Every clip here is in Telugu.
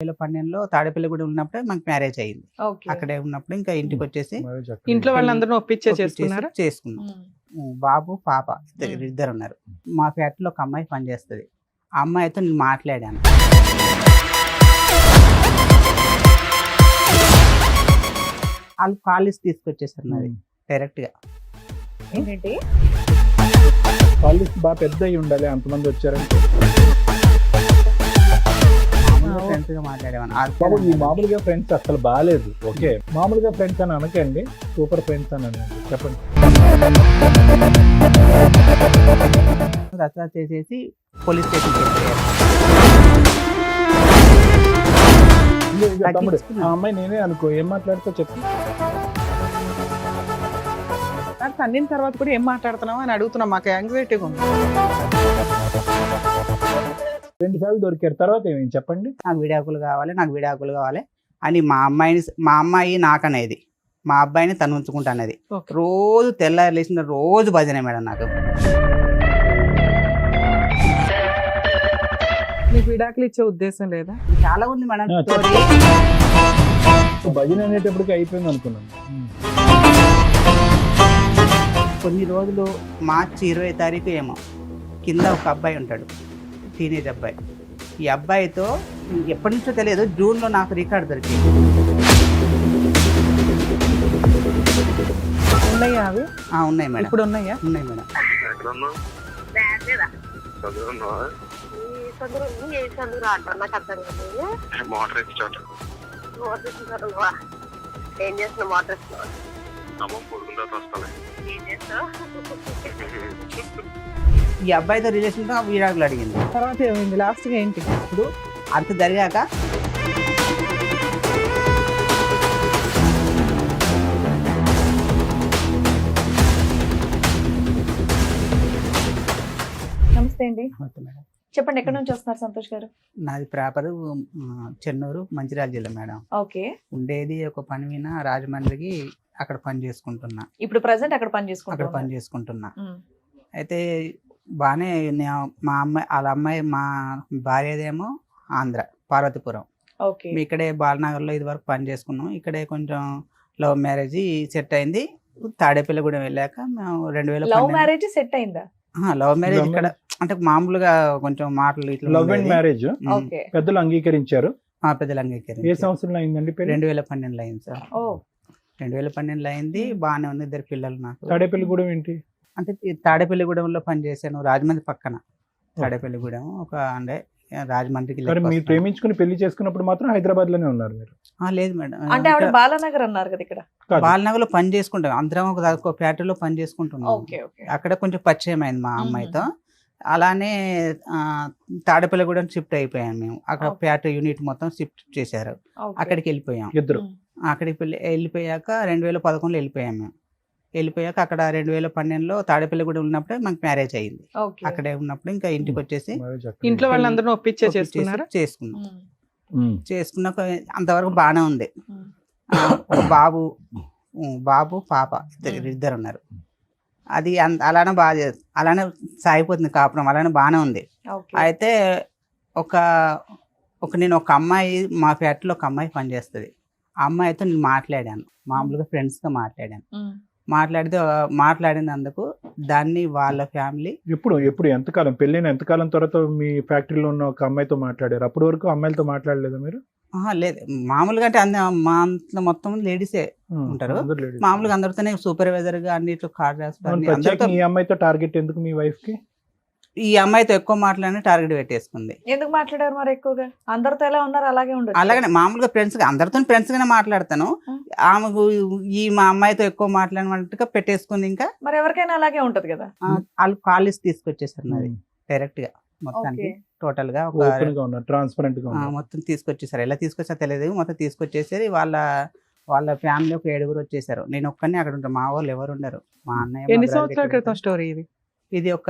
2012లో తాడేపల్లిగూడెం ఉన్నప్పుడే మాకు మ్యారేజ్ అయింది. ఓకే. అక్కడే ఉన్నప్పుడు ఇంకా ఇంటికి వచ్చేసి ఇంట్లో వాళ్ళందరూ ఒప్పించే చేసుకున్నారా? చేసుకున్నాం. బాబు పాప ఇద్దరు ఉన్నారు. మా ఫ్యాక్టరీలో ఒక అమ్మాయి పనిచేస్తుంది. ఆ అమ్మాయితో నేను మాట్లాడాను. వాళ్ళు కాలేజ్ తీసుకొచ్చేసారు నాది డైరెక్ట్ గా. ఏంటంటే కాలేజ్ బాగా పెద్ద అయి ఉండాలి, అంతమంది వచ్చారంటే. ఫ్రెండ్స్ గా మాట్లాడేవాను. బాబు ఈ మామూలుగా ఫ్రెండ్స్ అసలు బాగాలేదు. ఓకే, మామూలుగా ఫ్రెండ్స్ అని అనకండి, సూపర్ ఫ్రెండ్స్ అని అనండి. చెప్పండి. రచన చేసేసి పోలీస్ స్టేషన్ తమ్ముడు ఆ అమ్మాయి నేనే అనుకో, ఏం మాట్లాడుతూ చెప్పు. తన్నిన తర్వాత కూడా ఏం మాట్లాడుతున్నావు అని అడుగుతున్నాం, మాకు యాంగ్జైటీగా ఉంది. 2 సార్లు దొరికారు, తర్వాత ఏమేమి చెప్పండి. నాకు విడాకులు కావాలి, నాకు విడాకులు కావాలి అని మా అమ్మాయి నాకనేది, మా అబ్బాయిని తను ఉంచుకుంటా అనేది. Okay. రోజు తెల్లారి లేచిన రోజు భజనే మేడం నాకు. మీకు విడాకులు ఇచ్చే ఉద్దేశం లేదా? చాలా ఉంది మేడం ఆ, స్టోరీ. భజన అనేటప్పటికి అయిపోయింది అనుకున్నాను. కొన్ని రోజులు మార్చి 20 తారీఖు ఏమో కింద ఒక అబ్బాయి ఉంటాడు, టీనేజ్ అబ్బాయి. ఈ అబ్బాయితో ఎప్పటి నుంచో తెలియదు, జూన్లో నాకు రికార్డు దొరికింది. ఉన్నాయా అవి? ఉన్నాయి మేడం, ఇప్పుడు ఉన్నాయా? ఉన్నాయి మేడం. ఏం చేస్తున్నావు? మోటార్ ఈ అబ్బాయితో రిలేషన్తో విడాకులు అడిగింది. తర్వాత ఏమైంది? లాస్ట్ గా ఏంటి? ఇప్పుడు అంత జరిగాక నమస్తే అండి, మేడం, చెప్పండి ఎక్కడి నుంచి వస్తున్నారు సంతోష్ గారు? నాది ప్రాపర్ చెన్నూరు, మంచిర్యాల జిల్లా మేడం. ఓకే. ఉండేది ఒక పని మీద రాజమండ్రికి, అక్కడ పని చేసుకుంటున్నా. ఇప్పుడు ప్రెసెంట్ అక్కడ పని అక్కడ పని చేసుకుంటున్నారు. చేసుకుంటున్నా. అయితే బాగానే మా అమ్మాయి వాళ్ళ అమ్మాయి మా భార్యదేమో ఆంధ్ర, పార్వతీపురం. ఓకే. ఇక్కడే బాలనగర్లో ఇది వరకు పని చేసుకున్నాం. ఇక్కడే కొంచెం లవ్ మ్యారేజ్ సెట్ అయింది. తాడేపల్లిగూడెం వెళ్ళాక మేము 2012 లవ్ మ్యారేజ్ సెట్ అయిందా? లవ్ మ్యారేజ్ ఇక్కడ అంటే మామూలుగా కొంచెం మాటలు ఇట్లా లవ్ అండ్ మ్యారేజ్ ఓకే. పెద్దలు అంగీకరించారు. మా పెద్దలు అంగీకరించారు. ఏ సంవత్సరంలో అయిందండి పెళ్లి? 2012 అయింది సార్. ఓ 2012 అయింది. బాగానే ఉంది, 2 పిల్లలు నాకు. తాడేపల్లిగూడెం ఏంటి? అంటే ఈ తాడేపల్లిగూడెంలో పనిచేశాను, రాజమండ్రి పక్కన. తాడేపల్లిగూడెం ఒక అంటే రాజమండ్రికి మరి మీరు ప్రేమించుకుని పెళ్లి చేసుకున్నప్పుడు మాత్రం హైదరాబాద్ లోనే ఉన్నారు మీరు? లేదు మేడం, అంటే ఆవిడ బాలానగర్ అన్నారు కదా ఇక్కడ. కాదు. బాలనగర్ లో పని చేసుకుంటాం అందరం, ఒక ఫ్యాక్టరీలో పని చేసుకుంటున్నాం. Okay okay. అక్కడ కొంచెం పరిచయం అయింది మా అమ్మాయితో. అలానే తాడేపల్లిగూడెం షిఫ్ట్ అయిపోయాం మేము. అక్కడ ఫ్యాక్టరీ యూనిట్ మొత్తం షిఫ్ట్ చేశారు, అక్కడికి వెళ్ళిపోయాం. ఇద్దరు అక్కడికి వెళ్ళిపోయాక 2011లో వెళ్ళిపోయాం మేము. వెళ్ళిపోయాక అక్కడ 2012లో తాడేపల్లిగూడెం ఉన్నప్పుడే మాకు మ్యారేజ్ అయింది. ఓకే. అక్కడే ఉన్నప్పుడు ఇంకా ఇంటికి వచ్చేసి ఇంట్లో వాళ్ళందరూ ఒప్పించే చేసుకున్నారా? చేసుకున్నాం. చేసుకున్నాక అంతవరకు బాగానే ఉంది. ఒక బాబు పాప ఇద్దరు ఉన్నారు. అది అలానే అలానే సాగిపోతుంది కాపురం, అలానే బాగానే ఉంది. అయితే నేను ఒక అమ్మాయి మా ఫ్యాక్టరీలో ఒక అమ్మాయి పనిచేస్తుంది. ఆ అమ్మాయితో నేను మాట్లాడాను, మామూలుగా ఫ్రెండ్స్తో మాట్లాడాను. మాట్లాడినందుకు దాన్ని వాళ్ళ ఫ్యామిలీ ఎప్పుడు ఎంతకాలం పెళ్ళైన ఎంతకాలం తర్వాత మీ ఫ్యాక్టరీలో ఉన్న ఒక అమ్మాయితో మాట్లాడారు? అప్పటి వరకు అమ్మాయిలతో మాట్లాడలేదా మీరు? లేదు, మామూలుగా అంటే మా అంత మొత్తం లేడీసే ఉంటారు. మామూలుగా అందరితోనే సూపర్వైజర్ గా అన్నిట్లో కార్డ్ రాస్తారు. ఈ అమ్మాయితో టార్గెట్ ఎందుకు మీ వైఫ్ కి? ఈ అమ్మాయితో ఎక్కువ మాట్లాడిన టార్గెట్ పెట్టేసుకుంది. ఎందుకు మాట్లాడారు మరి ఎక్కువగా? అందరితో ఎలా ఉన్నారు అలాగే ఉండదు. అలాగనే మామూలుగా ఫ్రెండ్స్ గా అందరితో ఫ్రెండ్స్ గానే మాట్లాడతాను. ఆమెకు మా అమ్మాయితో ఎక్కువ మాట్లాడినట్టుగా పెట్టేసుకుంది. ఇంకా మరి ఎవరికైనా అలాగే ఉంటది కదా. వాళ్ళు కాలేజ్ తీసుకొచ్చేసారు నాది డైరెక్ట్ గా, మొత్తానికి టోటల్ గా ట్రాన్స్పరెంట్ గా మొత్తం తీసుకొచ్చేసారు. ఎలా తీసుకొచ్చా తెలియదు, మొత్తం తీసుకొచ్చేసారి. వాళ్ళ ఫ్యామిలీ ఒక 7 వచ్చేసారు. నేను ఒక్కనే అక్కడ ఉంటాను, మా వాళ్ళు ఎవరు ఉండరు. మా అన్నయ్య. ఎన్ని సంవత్సరాల క్రితం స్టోరీ ఇది? ఇది ఒక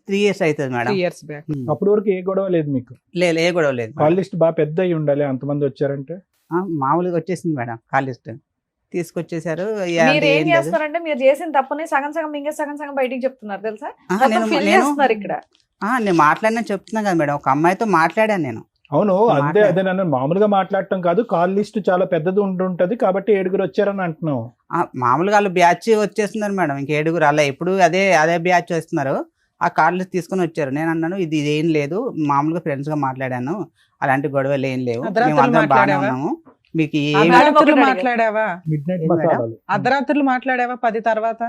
3 years అవుతుంది మేడం. 3 years back. అప్పటి వరకు ఏ గొడవ లేదు మీకు? లేదు, ఏ గొడవ లేదు. కాల్ లిస్ట్ బాగా పెద్ద అయి ఉండాలి, అంతమంది వచ్చారంటే. మామూలుగా వచ్చేసింది మేడం, కాల్ లిస్ట్ తీసుకొచ్చేసారు. మీరు ఏం చేస్తారంటే మీరు చేసిన తప్పుని సగం సగం మింగే సగం సగం బయటికి చెప్తున్నారు తెలుసా. ఇక్కడ నేను మాట్లాడినా చెప్తున్నా కదా మేడం, ఒక అమ్మాయితో మాట్లాడాను నేను. అవును అంతే, మాట్లా- అదే నన్ను మామూలుగా మాట్లాడటం కాదు, కాల్ లిస్ట్ చాలా పెద్దది ఉంటుంటది కాబట్టి 7 వచ్చారని అంటున్నావు. మామూలుగా వాళ్ళు బ్యాచ్ వచ్చేస్తున్నారు మేడం, ఇంక 7 అలా ఎప్పుడు అదే అదే బ్యాచ్ వస్తున్నారు. ఆ కార్డులు తీసుకొని వచ్చారు. నేను అన్నాను ఇది ఏం లేదు, మామూలుగా ఫ్రెండ్స్ గా మాట్లాడాను, అలాంటి గొడవలు ఏం లేవు, అర్ధరాత్రులు మేము అందరం బాగానే మాట్లాడావా? ఉన్నాము, మీకు ఏం మేడం అర్ధరాత్రులు ఒకటి మాట్లాడావా? మిడ్ నైట్ ఏం మేడం? మసాలాలు. అర్ధరాత్రులు మాట్లాడావా 10 తర్వాత?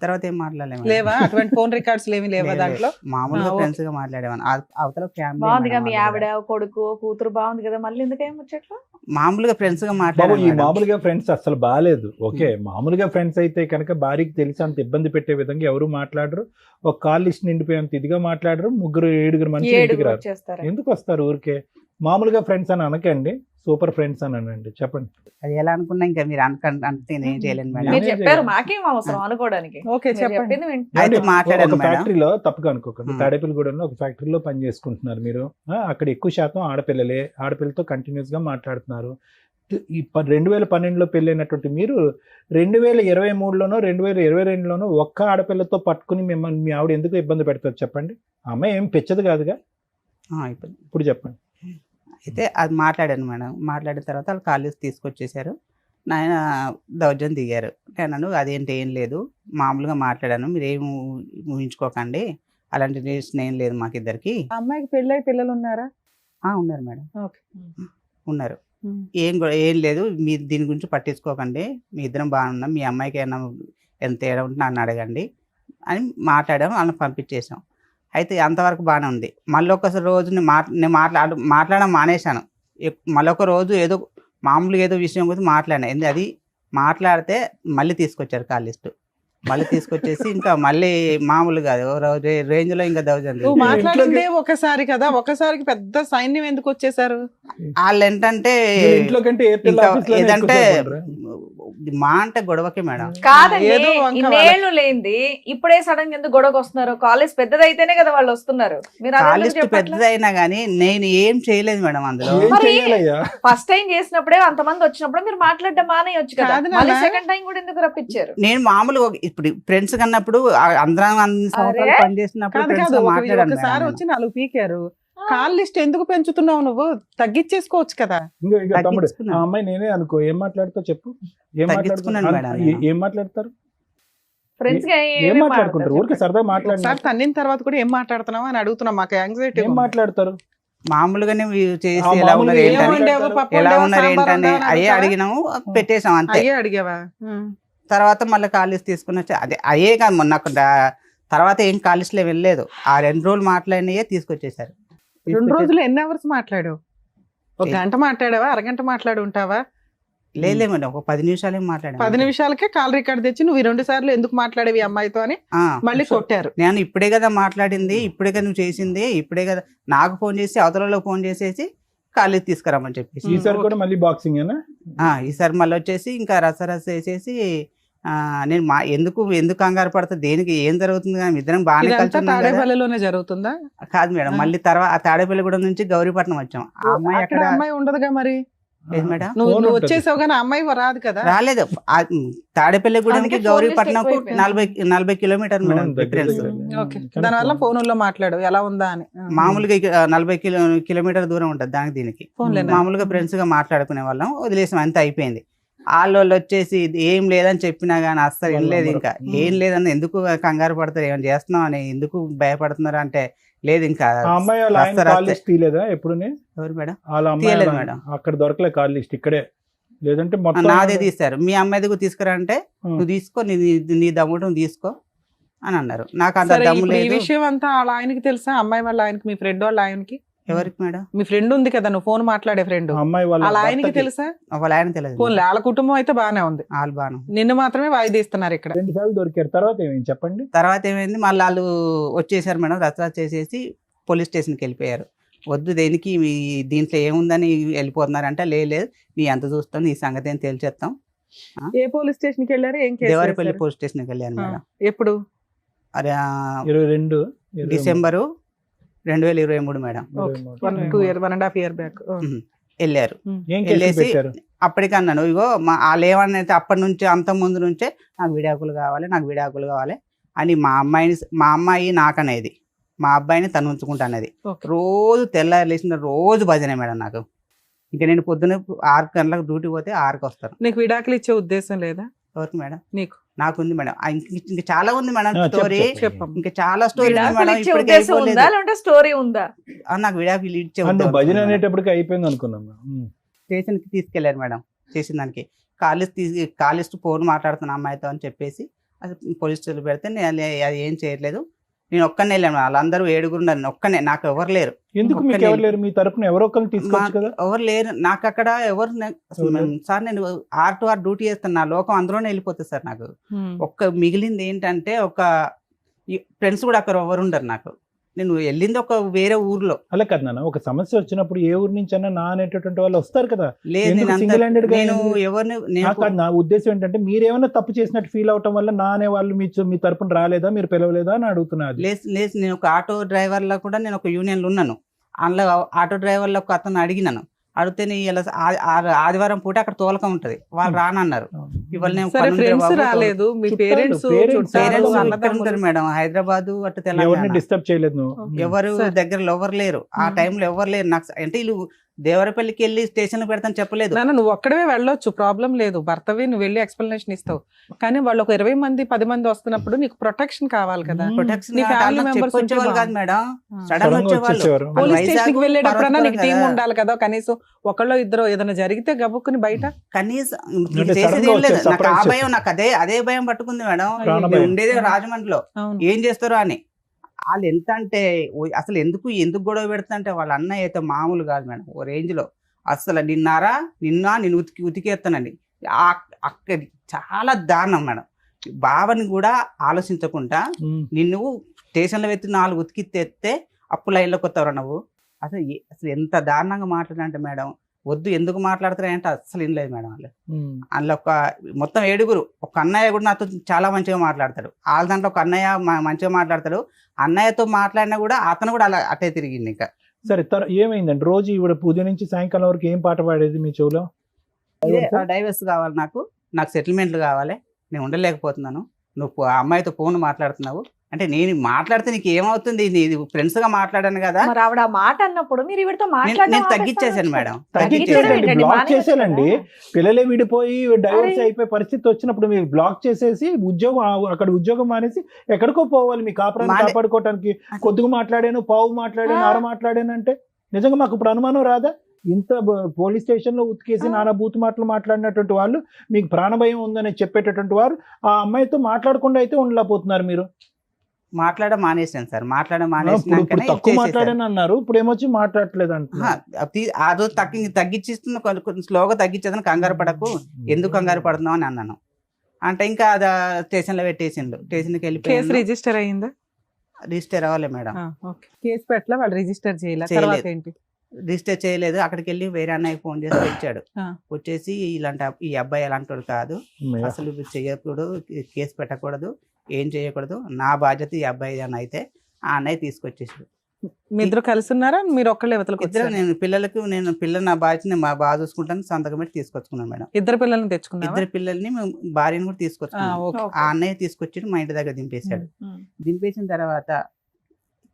తర్వాత ఏం మాట్లాడలేము లేవా? అటువంటి ఫోన్ రికార్డ్స్ ఏమి లేవా దాంట్లో? మామూలుగా ఓకే. ఫ్రెండ్స్ గా మాట్లాడేవాను. అవతల ఫ్యామిలీ బాగుందిగా మేడం మీ వాళ్ళు ఆవిడ కూడా. కొడుకు కూతురు బాగుంది కదా, మళ్ళీ ఎందుకేం వచ్చేట్లు? మామూలుగా ఫ్రెండ్స్ గా బాబు మాట్లాడాను ఈ మేడం. మామూలుగా ఫ్రెండ్స్ అసలు బాగాలేదు. ఓకే, మామూలుగా ఫ్రెండ్స్ అయితే కనుక భార్యకి తెలిసి అంత ఇబ్బంది పెట్టే విధంగా ఎవరు మాట్లాడరు. ఒక కాల్ లిస్ట్ నిండిపోయేంత ఇదిగా మాట్లాడరు. 7 మనుషులు ఇంటికి 7 రారు. వచ్చేస్తారు. ఎందుకు వస్తారు ఊరికే? మామూలుగా ఫ్రెండ్స్ అని అనకండి, సూపర్ ఫ్రెండ్స్ అని అనండి. చెప్పండి. అది ఎలా అనుకున్నా ఇంకా మీరు అంటే నేను చేయలేను మేడం. మీరు నేనే చెప్పారు, చేయాలి. మాకేం అవసరం అనుకోవడానికి. ఓకే, మీరు చెప్పండి. చెప్పింది అయితే ఒక మాట్లాడాను మేడం. ఫ్యాక్టరీలో తప్పుగా అనుకోకండి, ఉం. తాడేపల్లిగూడెంలో ఒక ఫ్యాక్టరీలో పని చేసుకుంటున్నారు మీరు. అక్కడ ఎక్కువ శాతం ఆడపిల్లలే, ఆడపిల్లతో కంటిన్యూస్ గా మాట్లాడుతున్నారు. ఈ 2012లో పెళ్ళైనటువంటి మీరు 2023లోనో 2022లోనో ఒక్క ఆడపిల్లతో పట్టుకుని మిమ్మల్ని మీ ఆవిడ ఎందుకు ఇబ్బంది పెడతారు చెప్పండి? ఆ అమ్మాయి ఏం పెచ్చదు కాదుగా. ఇప్పుడు చెప్పండి. అయితే అది మాట్లాడాను మేడం. మాట్లాడిన తర్వాత వాళ్ళు కాలేజ్ తీసుకొచ్చేసారు. నాయన దౌర్జన్యం దిగారు. నేను అదేంటి ఏం లేదు, మామూలుగా మాట్లాడాను, మీరు ఏం ఊహించుకోకండి, అలాంటి రిలేషన్ ఏం లేదు మాకిద్దరికి. ఆ అమ్మాయికి పెళ్ళై పిల్లలు ఉన్నారా? ఉన్నారు మేడం, ఓకే. ఉన్నారు. ఏం లేదు, మీరు దీని గురించి పట్టించుకోకండి, మీ ఇద్దరం బాగున్నాం, మీ అమ్మాయికి ఏమైనా ఎంత తేడా ఉంటే నన్ను అడగండి అని మాట్లాడాం. వాళ్ళని పంపించేసాం. అయితే అంతవరకు బాగానే ఉంది. మళ్ళీ ఒక రోజు నేను మాట్లాడడం మానేశాను. మళ్ళీ ఒక రోజు ఏదో మామూలుగా ఏదో విషయం గురించి మాట్లాడాను. అది మాట్లాడితే మళ్ళీ తీసుకొచ్చారు కాల్ లిస్ట్. మళ్ళీ తీసుకొచ్చేసి ఇంకా మళ్ళీ మామూలుగా రేంజ్ లో ఇంకా దౌర్జన్యం. నువ్వు మాట్లాడిందే ఒకసారి కదా, ఒకసారికి పెద్ద సైన్యం ఎందుకు వచ్చేసారు? వాళ్ళు ఏంటంటే మీరు ఇంట్లో కంటే ఎయిర్టెల్ ఇంకా ఆఫీస్లోనే ఏదంటే ఎక్కువ ఉంటారా? మా అంటే గొడవకే మేడం. కాదండి, ఏదో వంక ఇన్నేళ్లు లేనిది ఇప్పుడే సడన్ గా ఎందుకు గొడవకు వస్తున్నారు? కాలేజ్ పెద్దదైతేనే కదా వాళ్ళు వస్తున్నారు. మీరు కాల్ లిస్ట్ పెద్దదైనా కానీ నేను ఏం చేయలేదు మేడం అందులో. ఏం మరి చెయ్యాలయ్యా? ఫస్ట్ టైం చేసినప్పుడే అంతమంది వచ్చినప్పుడు మీరు మాట్లాడడం మానేయొచ్చు కదా, కాదు మళ్ళీ నాన్న. సెకండ్ టైం కూడా ఎందుకు రప్పించారు? నేను మామూలుగా ఇప్పుడు ఫ్రెండ్స్ కన్నప్పుడు అందరం అన్ని సంవత్సరాలు అరే, పనిచేసినప్పుడు కాదు ఫ్రెండ్స్ కాదు, గా మాట్లాడాను ఒకసారి మేడం. వచ్చి 4 పీకారు. కాల్ లిస్ట్ ఎందుకు పెంచుతున్నావు నువ్వు? తగ్గించేసుకోవచ్చు కదా. ఇంకో తమ్ముడు, ఆ తగ్గించుకున్నాను. అమ్మాయి నేనే అనుకో, ఏం మాట్లాడుతావు చెప్పు? ఏం తగ్గించుకున్నాను మేడం మాట్లాడుతున్నారు? నేను. ఏం మాట్లాడతారు? ఫ్రెండ్స్ గా ఏం మాట్లాడుకుంటారు? ఊరికే సరదా మాట్లాడినారు. ఒకసారి తన్నిన తర్వాత కూడా ఏం మాట్లాడుతున్నావు అని అడుగుతున్నాం, మాకు యాంగ్జైటీ. ఏం మాట్లాడతారు? మామూలుగానే చేసి ఆ ఎలా మామూలుగా ఉన్నారు ఏం ఏంటని, వండావు, పప్పు ఎలా వండావా, ఉన్నారు సాంబార్ ఏంటని వండావా అని అయ్యే అడుగుతావా? అడిగినాము, పెట్టేసాం అంతే. అయ్యే అడిగావా? తర్వాత మళ్ళీ కాలేజ్ తీసుకుని వచ్చి అయ్యే కాదు, మొన్న తర్వాత ఏం కాలేజ్లో వెళ్ళలేదు. ఆ 2 రోజులు మాట్లాడినయే తీసుకొచ్చేసారు. 2 రోజులు ఎన్ని అవర్స్ మాట్లాడావు? ఒక గంట మాట్లాడావా, అరగంట మాట్లాడి ఉంటావా? లేదు మేడం, ఒక 10 నిమిషాలు మాట్లాడాను. 10 నిమిషాలకే కాల్ రికార్డ్ తెచ్చి నువ్వు 2 సార్లు ఎందుకు మాట్లాడేవి ఈ అమ్మాయితో అని మళ్ళీ కొట్టారు. నేను ఇప్పుడే కదా మాట్లాడింది, ఇప్పుడే కదా నువ్వు చేసింది, ఇప్పుడే కదా నాకు ఫోన్ చేసి అవతలలో ఫోన్ చేసేసి కాలేజ్ తీసుకురామని చెప్పేసి. ఈసారి కూడా మళ్ళీ బాక్సింగ్ ఏనా? ఈసారి మళ్ళీ వచ్చేసి ఇంకా రసరస వేసేసి నేను ఎందుకు కంగారు పడతా, దేనికి ఏం జరుగుతుంది కానీ ఇద్దరం బాగానే కలిసి ఇదంతా ఉన్నాం కదా. తాడేపల్లిలోనే జరుగుతుందా? కాదు మేడం, మళ్ళీ తర్వాత తాడేపల్లిగూడెం నుంచి గౌరీపట్నం వచ్చాం. ఆ అమ్మాయి అక్కడ అక్కడ అమ్మాయి ఉండదుగా మరి. లేదు మేడం, నువ్వు ఫోన్ నువ్వు ఉంటది. వచ్చేసావు కానీ ఆ అమ్మాయి రాదు కదా. రాలేదు. తాడేపల్లిగూడెంకి అందుకే ఫోన్ గౌరీపట్నంకు లిస్ట్ ఎక్కువైపోయింది. 40 కిలోమీటర్లు మేడం అవును, దగ్గర డిఫరెన్స్. దగ్గర. ఓకే, దానివల్ల ఫోనుల్లో మాట్లాడు ఎలా ఉందా అని. మామూలుగా 40 కిలోమీటర్ దూరం ఉంటుంది దానికి దీనికి. ఫోన్లేనా? మామూలుగా ఫ్రెండ్స్ గా మాట్లాడుకునే వాళ్ళం, వదిలేసాం, అంత అయిపోయింది. వాళ్ళు వచ్చేసి ఇది ఏం లేదని చెప్పినా కానీ అస్సలు వినలేదు. ఇంకా ఏం లేదని ఎందుకు కంగారు పడతారు, ఏమైనా చేస్తున్నాం అని ఎందుకు భయపడుతున్నారు అంటే లేదు ఇంకా. ఆ అమ్మాయి వాళ్ళ ఆయన రస్తా కాల్ లిస్ట్ తీయలేదా ఎప్పుడునే? ఎవరు మేడం? వాళ్ళ అమ్మాయి తీయలేదు వాళ్ళ- మేడం. అక్కడ దొరకలే కాల్ లిస్ట్, ఇక్కడే. లేదంటే మొత్తం నాదే తీస్తారు. మీ అమ్మాయి దగ్గర తీసుకురా అంటే ఉం. నువ్వు తీసుకో, నీ దమ్ముడు నువ్వు తీసుకో అని అన్నారు. నాకు అంత సరే, దమ్ము ఇప్పుడు ఈ లేదు. విషయం అంతా వాళ్ళ ఆయనకి తెలుసా? అమ్మాయి వాళ్ళ ఆయనకి, మీ ఫ్రెండ్ వాళ్ళ ఆయనకి? ఎవరికి మేడం? మీ ఫ్రెండ్ ఉంది కదా, నువ్వు ఫోన్ మాట్లాడే ఫ్రెండ్, ఆ అమ్మాయి వాళ్ళ వాళ్ళ ఆయనకి భర్తకి తెలుసా? వాళ్ళ ఆయన తెలియదు. ఫోన్ వాళ్ళ కుటుంబం అయితే బానే ఉంది, వాళ్ళు బాను. నిన్ను మాత్రమే వాయిదీస్తున్నారు ఇక్కడ. 2 సార్లు దొరికారు. తర్వాత ఏమైంది చెప్పండి? తర్వాత ఏమైంది, మళ్ళీ వాళ్ళు వచ్చేసారు మేడం, రచ్చ చేసేసి పోలీస్ స్టేషన్కి వెళ్ళిపోయారు. వద్దు దేనికి దీంట్లో ఏముందని వెళ్ళిపోతున్నారంటే లేదు, నీ ఎంత చూస్తాం, నీ సంగతి ఏం తేల్చేస్తాం. ఏ పోలీస్ స్టేషన్ కి వెళ్ళారు? ఏం కేసు దేవరపల్లి వేశారు? పోలీస్ స్టేషన్కి వెళ్ళాను మేడం. ఎప్పుడు? అది 22 డిసెంబరు 2023 మేడం 1.5 year బ్యాక్. వెళ్ళారు. ఏం కేసు వెళ్ళేసి పెట్టారు? అప్పటికన్నాను, ఇగో వాళ్ళు ఏమన్నైతే అప్పటి నుంచి అంత ముందు నుంచే నాకు విడాకులు కావాలి అని మా అమ్మాయి నాకనేది. మా అబ్బాయిని తను ఉంచుకుంటానది. Okay. రోజు తెల్లారి లేచిన రోజు భజనే మేడం నాకు. ఇంకా నేను పొద్దున్న 6 గంటలకు డ్యూటీ పోతే 6కి వస్తాను. నీకు విడాకులు ఇచ్చే ఉద్దేశం లేదా? ఎవరికి మేడం? నీకు నాకు ఉంది మేడం. ఇంకా చాలా ఉంది మేడం చెప్పు, స్టోరీ. చెప్పమ్మా. ఇంకా చాలా స్టోరీ ఉంది విడాకులు మేడం. ఇచ్చే ఇప్పటికీ ఉద్దేశం అయిపోలేదు. ఉందా లేదంటే స్టోరీ ఉందా? నాకు విడాకులు ఇచ్చే అంటే ఉద్దేశం భజన ఉంది మేడం. అనేటప్పటికి అయిపోయింది అనుకున్నాం. స్టేషన్కి తీసుకెళ్లారు మేడం. చేసిన దానికి కాలేజ్ ఫోన్ మాట్లాడుతున్న అమ్మాయితో అని చెప్పేసి అది పోలీస్ స్టేషన్ పెడితే నేను అది ఏం చేయట్లేదు. నేను ఒక్కనే వెళ్ళాను. వాళ్ళందరూ 7 ఉన్నారు, ఒక్కనే, నాకు ఎవరు లేరు. ఎందుకు మీకు ఒక్కనే ఎవరు లేరు? మీ తరపున ఎవరో ఒకరిని తీసుకోవచ్చు కదా. ఎవరు లేరు నాకు అక్కడ. సార్ నేను R to R డ్యూటీ చేస్తాను, నా లోకం అందులోనే వెళ్ళిపోతుంది సార్. నాకు ఒక్క మిగిలింది ఏంటంటే ఒక ఫ్రెండ్స్ కూడా అక్కడ ఎవరు ఉండరు నాకు. నేను వెళ్ళింది ఒక వేరే ఊర్లో. అలా కదా నాన్న, ఒక సమస్య వచ్చినప్పుడు ఏ ఊరు నుంచి అన్నా నా అనేటటువంటి వాళ్ళు వస్తారు కదా. లేదు ఎందుకు నేను single handed గా నేను ఎందుకు? ఎవరిని కాదు, నా ఉద్దేశం ఏంటంటే మీరేమైనా తప్పు చేసినట్టు ఫీల్ అవటం వల్ల నా అనే వాళ్ళు మీ తరపున రాలేదా, మీరు పిలవలేదా అని అడుగుతున్నారు. లేదు నేను ఒక ఆటో డ్రైవర్లో కూడా నేను ఒక యూనియన్లో ఉన్నాను. అందులో ఆటో డ్రైవర్లో ఒక అతను అడిగినాను. అడిగితే నీ ఇలా ఆదివారం పూట అక్కడ తోలకం ఉంటది, వాళ్ళు రానన్నారు. ఇవాళ నేను సరే, పనుంటే ఫ్రెండ్స్ బాబు, రాలేదు, మీ చుట్టాలు, పేరెంట్స్ parents పేరెంట్స్ చాలా ఇక్కడ ఉంటారు మేడం, హైదరాబాద్ అటు ఎవరిని తెలంగాణ. డిస్టర్బ్ చేయలేదు నువ్వు. ఎవరు సరే. దగ్గరలో ఎవరు లేరు ఆ టైంలో, ఎవరు లేరు నాకు. అంటే వీళ్ళు దేవరపల్లికి వెళ్ళి స్టేషన్ పెడతాను చెప్పలేదు. నాన్న నువ్వు ఒక్కడవే వెళ్ళొచ్చు, ప్రాబ్లం లేదు, భర్తవి నువ్వు వెళ్ళి ఎక్స్ప్లెనేషన్ ఇస్తావు. కానీ వాళ్ళు ఒక 20 మంది 10 మంది వస్తున్నప్పుడు నీకు ప్రొటెక్షన్ కావాలి కదా. ప్రొటెక్షన్ నీ family members చెప్పొచ్చేవాళ్ళు ఉంటే కాదు మేడం, ఆ. సడన్ సడన్ గా వచ్చేవాళ్ళు. వచ్చేసేవారు. వాళ్ళు పోలీస్ వైజాగ్, స్టేషన్ కి వెళ్ళేటప్పుడన్నా నీకు పర్వతపురం టీం కదా. ఉండాలి కదా, కనీసం ఒకళ్ళో ఇద్దరు ఏదైనా జరిగితే గబుక్కుని బయట. కనీసం అంటే చేసేది సడన్ గా ఏం లేదు. వచ్చే నాకు ఆ surprise భయం, నాకు అదే భయం పట్టుకుంది మేడం. ప్రాణ నేను భయం. ఉండేది రాజమండ్రిలో, అవును. ఏం చేస్తారో అని. వాళ్ళు ఎంత అంటే అసలు ఎందుకు గొడవ పెడతా అంటే వాళ్ళ అన్నయ్య అయితే మామూలు కాదు మేడం, ఓ రేంజ్ లో. అసలు నేను ఉతికేస్తానండి. అక్కడి చాలా దారుణం మేడం. బావని కూడా ఆలోచించకుండా నిన్ను స్టేషన్లో పెట్టి 4 ఉతికితే అప్పు లైన్లోకి వస్తావు నువ్వు. అసలు ఎంత దారుణంగా మాట్లాడంటే మేడం, వద్దు ఎందుకు మాట్లాడతారంటే అసలు ఏం లేదు మేడం. వాళ్ళు అందులో మొత్తం 7, ఒక అన్నయ్య కూడా నాతో చాలా మంచిగా మాట్లాడతాడు. వాళ్ళ దాంట్లో ఒక అన్నయ్య మంచిగా మాట్లాడతాడు. అన్నయ్యతో మాట్లాడినా కూడా అతను కూడా అలా అట్టే తిరిగింది. ఇంకా సరే, ఏమైందండి? రోజు ఇవిడ పూజ నుంచి సాయంకాలం వరకు ఏం పాట పాడేది మీ చెవులో? డైవర్స్ కావాలి, నాకు సెటిల్మెంట్లు కావాలి, నేను ఉండలేకపోతున్నాను, నువ్వు ఆ అమ్మాయితో ఫోన్ మాట్లాడుతున్నావు అంటే నేను మాట్లాడితే నీకు ఏమవుతుంది, నీది ఫ్రెండ్స్ గా మాట్లాడాను కదా. మరి ఆవిడ ఆ మాట అన్నప్పుడు మీరు ఈవిడతో నేను మాట్లాడడం తగ్గించేసాను మేడం. తగ్గించేసేయండి, బ్లాక్ చేసేయాలండి. పిల్లలే విడిపోయి డైవర్స్ అరే. అయిపోయే పరిస్థితి వచ్చినప్పుడు మీరు బ్లాక్ చేసేసి అక్కడ ఉద్యోగం మానేసి ఎక్కడికో పోవాలి మీ కాపురాన్ని కాపాడుకోవటానికి. కొద్దిగా మాట్లాడాను, పావు మాట్లాడాను, అర మాట్లాడాను అంటే నిజంగా మాకు ఇప్పుడు అనుమానం రాదా? ఇంత పోలీస్ స్టేషన్ లో ఉతికేసి నానా బూత్ మాటలు మాట్లాడినటువంటి వాళ్ళు, మీకు ప్రాణభయం ఉందని చెప్పేటటువంటి వారు ఆ అమ్మాయితో మాట్లాడకుండా అయితే ఉండలేకపోతున్నారు. మీరు మాట్లాడడం మానేసాను సార్. ఇప్పుడు తక్కువ మాట్లాడాను అన్నారు, ఇప్పుడు ఏమొచ్చి మాట్లాడట్లేదు అంటున్నారు. అదో తగ్గించిస్తున్న కొంచెం స్లోగా తగ్గించేదని, కంగారు పడకు, ఎందుకు కంగారు పడుతున్నావు అని అన్నాను. అంటే ఇంకా అది స్టేషన్ లో పెట్టేసిండు. స్టేషన్కి కేసు వెళ్ళిపోయి రిజిస్టర్ అయ్యిందా? రిజిస్టర్ అవ్వలే మేడం. కేసు పెట్టలే, వాళ్ళు రిజిస్టర్ చేయలేదు. చేయలేదు. తర్వాత ఏంటి? రిజిస్టర్ చేయలేదు. అక్కడికి వెళ్ళి వేరే అన్నయ్య ఫోన్ చేసి వచ్చాడు. వచ్చేసి ఈ అబ్బాయి ఎలాంటి కాదు, అసలు ఇది చెయ్యకూడదు, కేసు పెట్టకూడదు, ఏం చేయకూడదు, నా బాధ్యత ఈ అబ్బాయి అని అయితే ఆ అన్నయ్య తీసుకొచ్చేసాడు. మీ ఇద్దరు కలిసి ఉన్నారా, మీరు ఒక్కళ్ళే ఇవతలకు ఇద్దరు వచ్చారా? నేను పిల్లలు నా బాధ్యత బాగా చూసుకుంటాను, సంతకం పెట్టి తీసుకొచ్చుకున్నాను మేడం. ఇద్దరు పిల్లల్ని తెచ్చుకున్నావా? ఇద్దరు పిల్లల్ని భార్యను కూడా తీసుకొచ్చుకున్నాను. ఓకే. ఆ అన్నయ్య తీసుకొచ్చి మా ఇంటి దగ్గర దింపేశాడు. దింపేసిన తర్వాత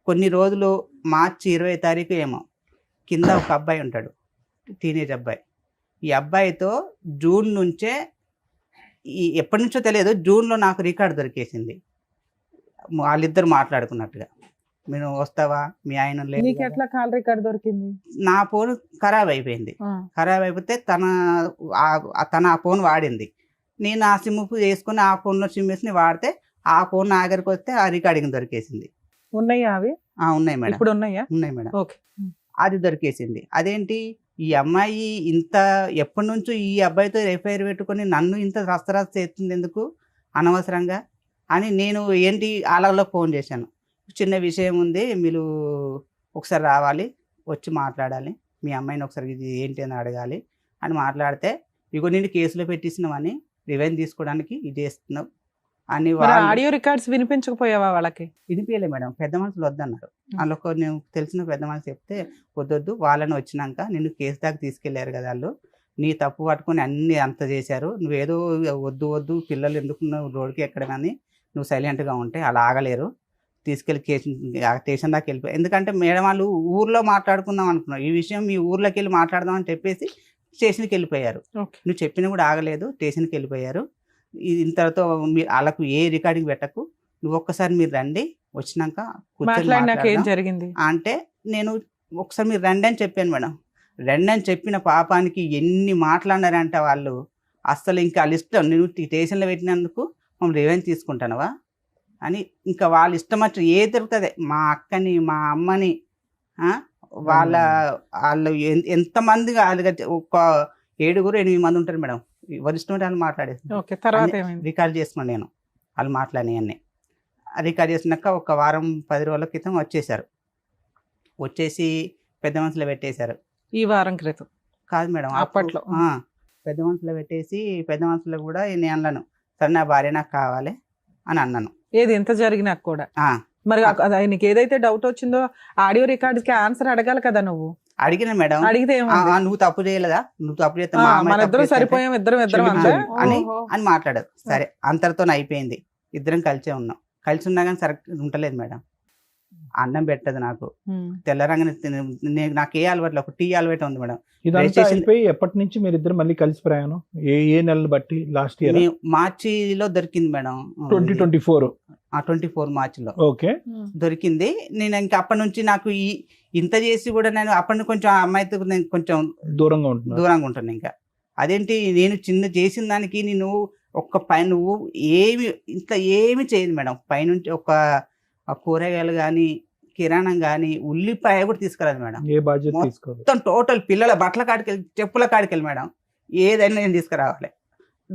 కొన్ని రోజులు మార్చి 20 తారీఖు ఏమో కింద ఒక అబ్బాయి ఉంటాడు, టీనేజ్ అబ్బాయి. ఈ అబ్బాయితో జూన్ నుంచే ఎప్పటి నుంచో తెలియదు, జూన్లో నాకు రికార్డు దొరికేసింది. వాళ్ళిద్దరు మాట్లాడుకున్నట్టుగా, మీరు వస్తావా, మీ ఆయన లేదు నీకు కదా. ఎట్లా కాల్ రికార్డ్ దొరికింది? నా ఫోన్ ఖరాబ్ అయిపోయింది. ఖరాబ్ అయిపోతే తన ఆ ఫోన్ వాడింది. నేను ఆ సిమ్ చేసుకుని ఆ ఫోన్లో సిమ్ వేసి వాడితే ఆ ఫోన్ నా దగ్గరికి వస్తే ఆ రికార్డింగ్ దొరికేసింది. ఉన్నాయా అవి? ఉన్నాయి మేడం, ఇప్పుడు ఉన్నాయా? ఉన్నాయి మేడం. ఓకే. అది దొరికేసింది. అదేంటి ఈ అమ్మాయి ఇంత ఎప్పటి నుంచో ఈ అబ్బాయితో ఎఫ్ఐఆర్ పెట్టుకొని నన్ను ఇంత రస్తరాస్త చేస్తుంది ఎందుకు అనవసరంగా అని నేను ఏంటి వాళ్ళలో ఫోన్ చేశాను. చిన్న విషయం ఉంది, మీరు ఒకసారి రావాలి, వచ్చి మాట్లాడాలి, మీ అమ్మాయిని ఒకసారి ఇది ఏంటి అని అడగాలి అని మాట్లాడితే, ఇగో నేను కేసులో పెట్టిస్తున్నామని రివెంజ్ తీసుకోవడానికి ఇది చేస్తున్నావు అని ఆడియో రికార్డ్స్ వినిపించకపోయావా వాళ్ళకి? వినిపించలే మేడం. పెద్ద మనుషులు వద్దన్నారు. అందులో నేను తెలిసిన పెద్ద మనుషులు చెప్తే వద్దొద్దు, వాళ్ళని వచ్చినాక నిన్ను కేసు దాకా తీసుకెళ్లారు కదా, వాళ్ళు నీ తప్పు పట్టుకొని అన్ని అంత చేశారు, నువ్వేదో వద్దు పిల్లలు ఎందుకు రోడ్డుకి ఎక్కడ కానీ నువ్వు సైలెంట్గా ఉంటే అలా ఆగలేరు, తీసుకెళ్ళి స్టేషన్ దాకా వెళ్ళిపోయి, ఎందుకంటే మేడం వాళ్ళు ఊర్లో మాట్లాడుకుందాం అనుకున్నారు, ఈ విషయం మీ ఊర్లోకి వెళ్ళి మాట్లాడదాం అని చెప్పేసి స్టేషన్కి వెళ్ళిపోయారు. ఓకే. నువ్వు చెప్పినా కూడా ఆగలేదు, స్టేషన్కి వెళ్ళిపోయారు. ఇంతతో మీరు వాళ్ళకు ఏ రికార్డింగ్ పెట్టకు, నువ్వు ఒక్కసారి మీరు రండి, వచ్చినాక కూర్చొని మాట్లాడినాక ఏం మాట్లాడదాం జరిగింది? అంటే నేను ఒకసారి మీరు రండి అని చెప్పాను మేడం. రండి అని చెప్పిన పాపానికి ఎన్ని మాట్లాడినారంటే వాళ్ళు అస్సలు ఇంకా వాళ్ళ ఇష్టం, నేను స్టేషన్లో పెట్టినందుకు మనం రివెంజ్ తీసుకుంటానవా అని ఇంకా వాళ్ళ ఇష్టం వచ్చి ఏ దొరుకుతుంది, మా అక్కని మా అమ్మని వాళ్ళు ఎంతమంది ఒక 7-8 మంది ఉంటారు మేడం, ఎవరి ఇష్టం అంటే వాళ్ళు మాట్లాడేసి ఓకే. తర్వాత ఏమైంది? రికార్డ్ చేసుకున్నాను నేను, వాళ్ళు మాట్లాడినవన్నీ రికార్డ్ చేసినాక ఒక వారం 10 రోజుల క్రితం వచ్చేసారు, వచ్చేసి పెద్ద మనసులో పెట్టేశారు. ఈ వారం క్రితం కాదు మేడం, అప్పట్లో. పెద్ద మనసులో పెట్టేసి పెద్ద మనసులో కూడా నేను అన్నాను, సరే నా భార్య నాకు కావాలి అని అన్నాను. ఏది ఎంత జరిగినాక కూడా ఆ, మరి నీకు ఏదైతే డౌట్ వచ్చిందో ఆడియో రికార్డ్స్ కి ఆన్సర్ అడగాలి కదా నువ్వు. అడిగిన మేడం, అడిగితే ఏమైంది? నువ్వు తప్పు చేయలేదా, నువ్వు తప్పు చేస్తే మా అమ్మాయి మన తప్పు ఇద్దరం చేస్తే సరిపోయాం, ఇద్దరం క్షమించు అంతా అని ఓహో. అని మాట్లాడారు. సరే అంతటితో అయిపోయింది, ఇద్దరం కలిసే ఉన్నాం. కలిసి ఉన్నా కానీ సరే ఉంటలేదు మేడం, అన్నం పెట్టదు నాకు, తెల్లరంగానే నాకు ఏ అలవాట్లు, ఒక టీ అలవాటు ఉంది మేడం. ఇదంతా registration- అయిపోయి ఎప్పటి నుంచి మీరు ఇద్దరు మళ్ళీ కలిసి ప్రయాణం? ఏ నెలలు బట్టి? లాస్ట్ ఇయర్ మార్చిలో దొరికింది మేడం, 2024. 24 మార్చిలో ఓకే. దొరికింది. నేను ఇంకా అప్పటి నుంచి నాకు ఇంత చేసి కూడా నేను అప్పటి నుంచి కొంచెం ఆ అమ్మాయితో నేను కొంచెం దూరంగా ఉంటున్నారు. దూరంగా ఉంటాను. ఇంకా అదేంటి, నేను చిన్న చేసిన దానికి నేను నువ్వు ఇంత ఏమి చేయదు మేడం, పైనుంచి ఒక కూరగాయలు కానీ కిరాణం కానీ ఉల్లిపాయ కూడా తీసుకురాదు మేడం. ఏ బాధ్యత తీసుకోదు. మొత్తం టోటల్ పిల్లల బట్టల కాడికి వెళ్ళి చెప్పుల కాడికి వెళ్ళి మేడం ఏదైనా నేను తీసుకురావాలి.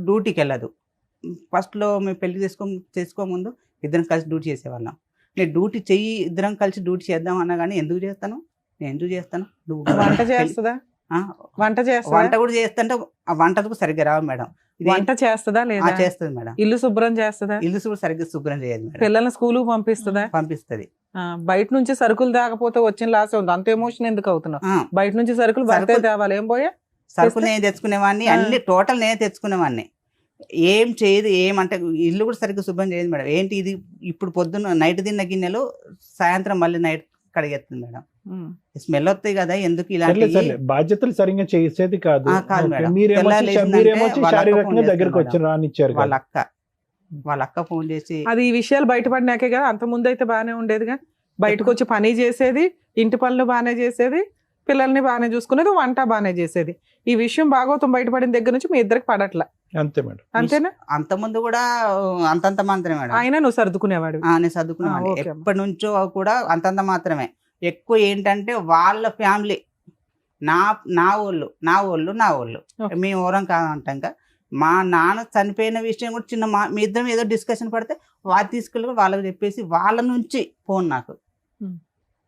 డ్యూటీకి వెళ్ళదు. ఫస్ట్లో మేము పెళ్లి చేసుకోముందు ఇద్దరం కలిసి డ్యూటీ చేసేవాళ్ళం. నేను డ్యూటీ చెయ్యి, ఇద్దరం కలిసి డ్యూటీ చేద్దాం అన్నా కానీ ఎందుకు చేస్తాను, నేను ఎందుకు చేస్తాను. వంట చేస్తుందా? వంట చేస్తా, వంట కూడా చేస్తుంటే ఆ వంటకు సరిగ్గా రావు మేడం. వంట చేస్తుందా లేదా? చేస్తుంది మేడం. ఇల్లు శుభ్రం చేస్తుందా? ఇల్లు కూడా సరిగ్గా శుభ్రం చేయదు మేడం. పిల్లల్ని స్కూల్ పంపిస్తుందా? పంపిస్తుంది. బయట నుంచి సరుకులు దాకపోతే వచ్చిన లాస్ ఉంది, అంత ఎమోషన్ ఎందుకు అవుతున్నావు? బయట నుంచి సరుకులు భర్తే తేవాలి, ఏం పోయా సరుకులు నేను తెచ్చుకునేవాడిని, అన్ని టోటల్ నేనే తెచ్చుకునేవాడిని. ఏం చేయదు, ఏమంటే ఇల్లు కూడా సరిగ్గా శుభ్రం చేయదు మేడం. ఏంటి ఇది, ఇప్పుడు పొద్దున్న నైట్ తిన్న గిన్నెలు సాయంత్రం మళ్ళీ నైట్ కడిగేస్తుంది మేడం. స్మెల్ వస్తాయి కదా, ఎందుకు ఇలాంటి బాధ్యతలు సరిగ్గా చేసేది కాదు. కాదు మేడం. మీరేమో వాళ్ళ శారీరకంగా అక్క దగ్గరకు వచ్చి రానిచ్చారు. వాళ్ళ అక్క ఫోన్ చేసి అది ఈ విషయాలు బయటపడినాకే కదా, అంత ముందు అయితే బాగానే ఉండేదిగా. బయటకు వచ్చి పని చేసేది, ఇంటి పనులు బాగానే చేసేది, పిల్లల్ని బాగానే చూసుకునేది, వంట బాగానే చేసేది. ఈ విషయం భాగవతం బయటపడిన దగ్గర నుంచి మీ ఇద్దరికి పడట్లా. అంతే మేడం. అంతేనా? అంత ముందు కూడా అంతంత మాత్రమే మేడం. అయినా నువ్వు సర్దుకునేవాడు. నేను చదువుకునేవాడిని ఓకే. ఎప్పటి నుంచో కూడా అంతంత మాత్రమే. ఎక్కువ ఏంటంటే వాళ్ళ ఫ్యామిలీ, నా వాళ్ళు ఓకే. మేము ఎవరం కాదంటాం. మా నాన్న చనిపోయిన విషయం కూడా చిన్న మీ ఇద్దరం ఏదో డిస్కషన్ పడితే వాళ్ళు తీసుకెళ్ళి వాళ్ళకి చెప్పేసి వాళ్ళ నుంచి ఫోన్ నాకు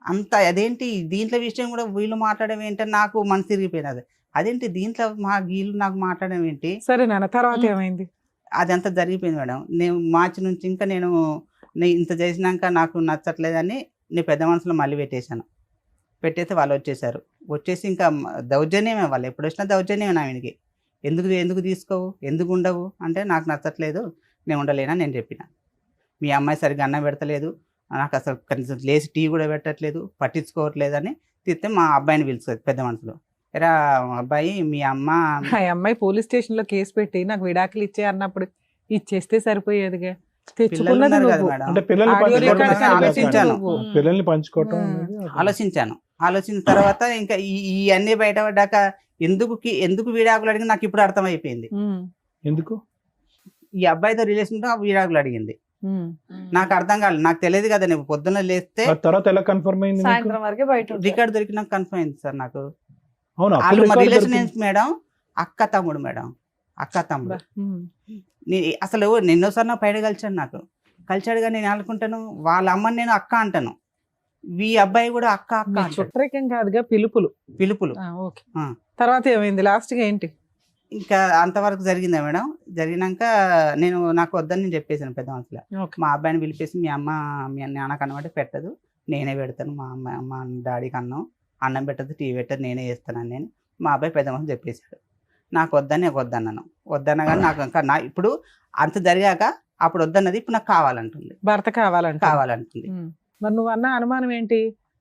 అంత. అదేంటి దీంట్లో విషయం కూడా వీళ్ళు మాట్లాడడం ఏంటని నాకు మనసు తిరిగిపోయినది. అదేంటి దీంట్లో వీళ్ళు నాకు మాట్లాడడం ఏంటి. సరే నాన్న, తర్వాత ఏమైంది? అదంతా జరిగిపోయింది మేడం. నేను మార్చి నుంచి ఇంకా నేను ఇంత చేసినాక నాకు నచ్చట్లేదని నేను పెద్ద మనసులో మళ్ళీ పెట్టేస్తే వాళ్ళు వచ్చేసారు. వచ్చేసి ఇంకా దౌర్జన్యమే, వాళ్ళు ఎప్పుడు వచ్చినా దౌర్జన్యమే నా వీనికి. ఎందుకు తీసుకోవు, ఎందుకు ఉండవు అంటే నాకు నచ్చట్లేదు, నేను ఉండలేనా నేను చెప్పిన. మీ అమ్మాయి సరిగ్గా అన్నం పెడతలేదు, నాకు అసలు కనీసం లేచి టీ కూడా పెట్టట్లేదు, పట్టించుకోవట్లేదని తిస్తే మా అబ్బాయిని పిలుస్తుంది పెద్ద మనసులో. ఎరా అబ్బాయి, మీ అమ్మాయి పోలీస్ స్టేషన్ లో కేసు పెట్టి నాకు విడాకులు ఇచ్చే అన్నప్పుడు ఇచ్చేస్తే సరిపోయేదిగా. తెచ్చుకున్నది నువ్వు. అంటే పిల్లల్ని పంచుకోవటం ఆలోచించిన తర్వాత ఇంకా ఈ అన్ని బయటపడ్డాక ఎందుకు విడాకులు అడిగింది నాకు ఇప్పుడు అర్థమైపోయింది. ఎందుకు ఈ అబ్బాయితో రిలేషన్ తో విడాకులు అడిగింది నాకు అర్థం కాలేదు. నాకు తెలియదు కదా, నేను పొద్దున్న లేస్తే తర్వాత ఎలా కన్ఫర్మ్ అయింది? సాయంత్రం వరకే బయట రికార్డ్ దొరికినాక కన్ఫర్మ్ అయింది సార్ నాకు. అవును, మా రిలేషన్ మేడం, అక్క తమ్ముడు మేడం, అక్క తమ్ముడు. అసలు ఎన్నోసార్లు పైన కలిచాడుగా నేను అనుకుంటాను, వాళ్ళ అమ్మని నేను అక్క అంటాను, ఈ అబ్బాయి కూడా అక్క చుట్టరికం కాదుగా, పిలుపులు. ఓకే. తర్వాత ఏమైంది లాస్ట్ గా ఏంటి? ఇంకా అంతవరకు జరిగిందా మేడం. జరిగినాక నాకు వద్దని నేను చెప్పేసాను పెద్ద మనసులో. మా అబ్బాయిని పిలిపేసి మీ నాన్నకు అన్నమాట పెట్టదు, నేనే పెడతాను, మా డాడీకి అన్నం పెట్టదు, టీ పెట్టదు, నేనే చేస్తానని నేను మా అబ్బాయి పెద్ద మనసు చెప్పేశాడు. నాకు వద్దన్నాను. వద్దన్నా కానీ నాకు ఇంకా ఇప్పుడు అంత జరిగాక అప్పుడు వద్దన్నది ఇప్పుడు నాకు కావాలంటుంది. భర్త కావాలంటుంది. మరి నువ్వు అన్న అనుమానం ఏంటి?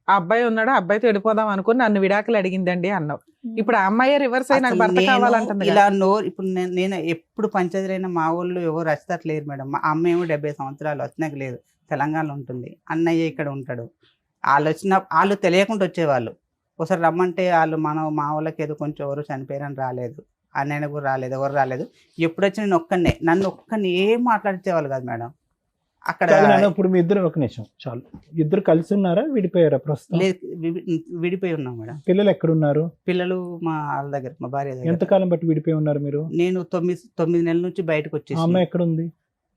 ఆ అబ్బాయి ఉన్నాడు, ఆ అబ్బాయితో వెళ్ళిపోదాం అనుకుని నన్ను విడాకులు అడిగిందండి అన్నావు. ఇప్పుడు ఆ అమ్మాయి రివర్స్ అయ్యి నాకు అసలు భర్త నేను కావాలంటుంది కదా. ఇలా ఇప్పుడు నేను ఎప్పుడు పంచాయతీలైన మా వాళ్ళు ఎవరు వచ్చేటట్లేరు మేడం. మా అమ్మ ఏమో 70 సంవత్సరాలు వచ్చినాక లేదు, తెలంగాణలో ఉంటుంది. అన్నయ్య ఇక్కడ ఉంటాడు. వాళ్ళు తెలియకుండా వచ్చేవాళ్ళు. ఒకసారి రమ్మంటే వాళ్ళు మా వాళ్ళకి ఏదో కొంచెం ఎవరు చనిపోయారని రాలేదు, అన్నయ్య కూడా రాలేదు, ఎవరు రాలేదు. ఎప్పుడు వచ్చి నన్ను ఒక్కరిని ఏం మాట్లాడితేవాళ్ళు కాదు మేడం. అక్కడ కాదు నాన్న, ఇప్పుడు మీ ఇద్దరు ఒక నిమిషం చాలు. ఇద్దరు కలిసి ఉన్నారా, విడిపోయారా ప్రస్తుతం? లేదు, విడిపోయి ఉన్నాం మేడం. పిల్లలు ఎక్కడున్నారు? పిల్లలు మా వాళ్ళ దగ్గర, మా భార్య దగ్గర. ఎంతకాలం బట్టి విడిపోయి ఉన్నారు మీరు? నేను 9 నెలల నుంచి బయటకు ఆ వచ్చేసి అమ్మాయి ఎక్కడ ఉంది?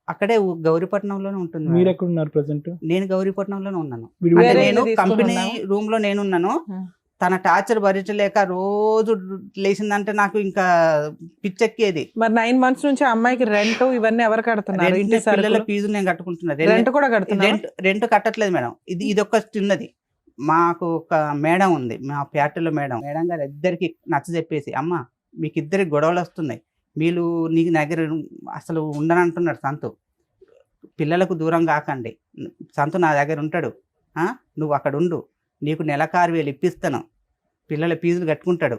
అక్కడే గౌరీపట్నంలోనే ఉంటుంది మేడం. మీరు ఎక్కడున్నారు ప్రెసెంట్? నేను గౌరీపట్నంలోనే ఉన్నాను. విడిపోయి అంటే వేరే నేను ఇల్లు తీసుకుని కంపెనీ ఉన్నావా? రూమ్ లో నేనున్నాను. తన టార్చర్ భరించలేక రోజు లేచిందంటే నాకు ఇంకా పిచ్చెక్కేది. మరి 9 months నుంచి ఆ అమ్మాయికి రెంట్ ఇవన్నీ ఎవరు కడుతున్నారు? ఇంటి పిల్లల సరుకులు ఫీజులు నేను కట్టుకుంటున్నా. రెంట్ కూడా కడుతున్నారు. రెంట్ కట్టట్లేదు మేడం. ఇది ఒక చిన్నది. మాకు ఒక మేడం ఉంది, మా ఫ్యాక్టరీలో మేడం గారు ఇద్దరికి నచ్చ చెప్పేసి, అమ్మ మీకు ఇద్దరికి గొడవలు వస్తున్నాయి, మీరు నీకు దగ్గర అసలు ఉండనంటున్నాడు సంతు, పిల్లలకు దూరం కాకండి, సంతు నా దగ్గర ఉంటాడు, నువ్వు అక్కడ ఉండు, నీకు నెలకు 6,000 ఇప్పిస్తాను, పిల్లల ఫీజులు కట్టుకుంటాడు,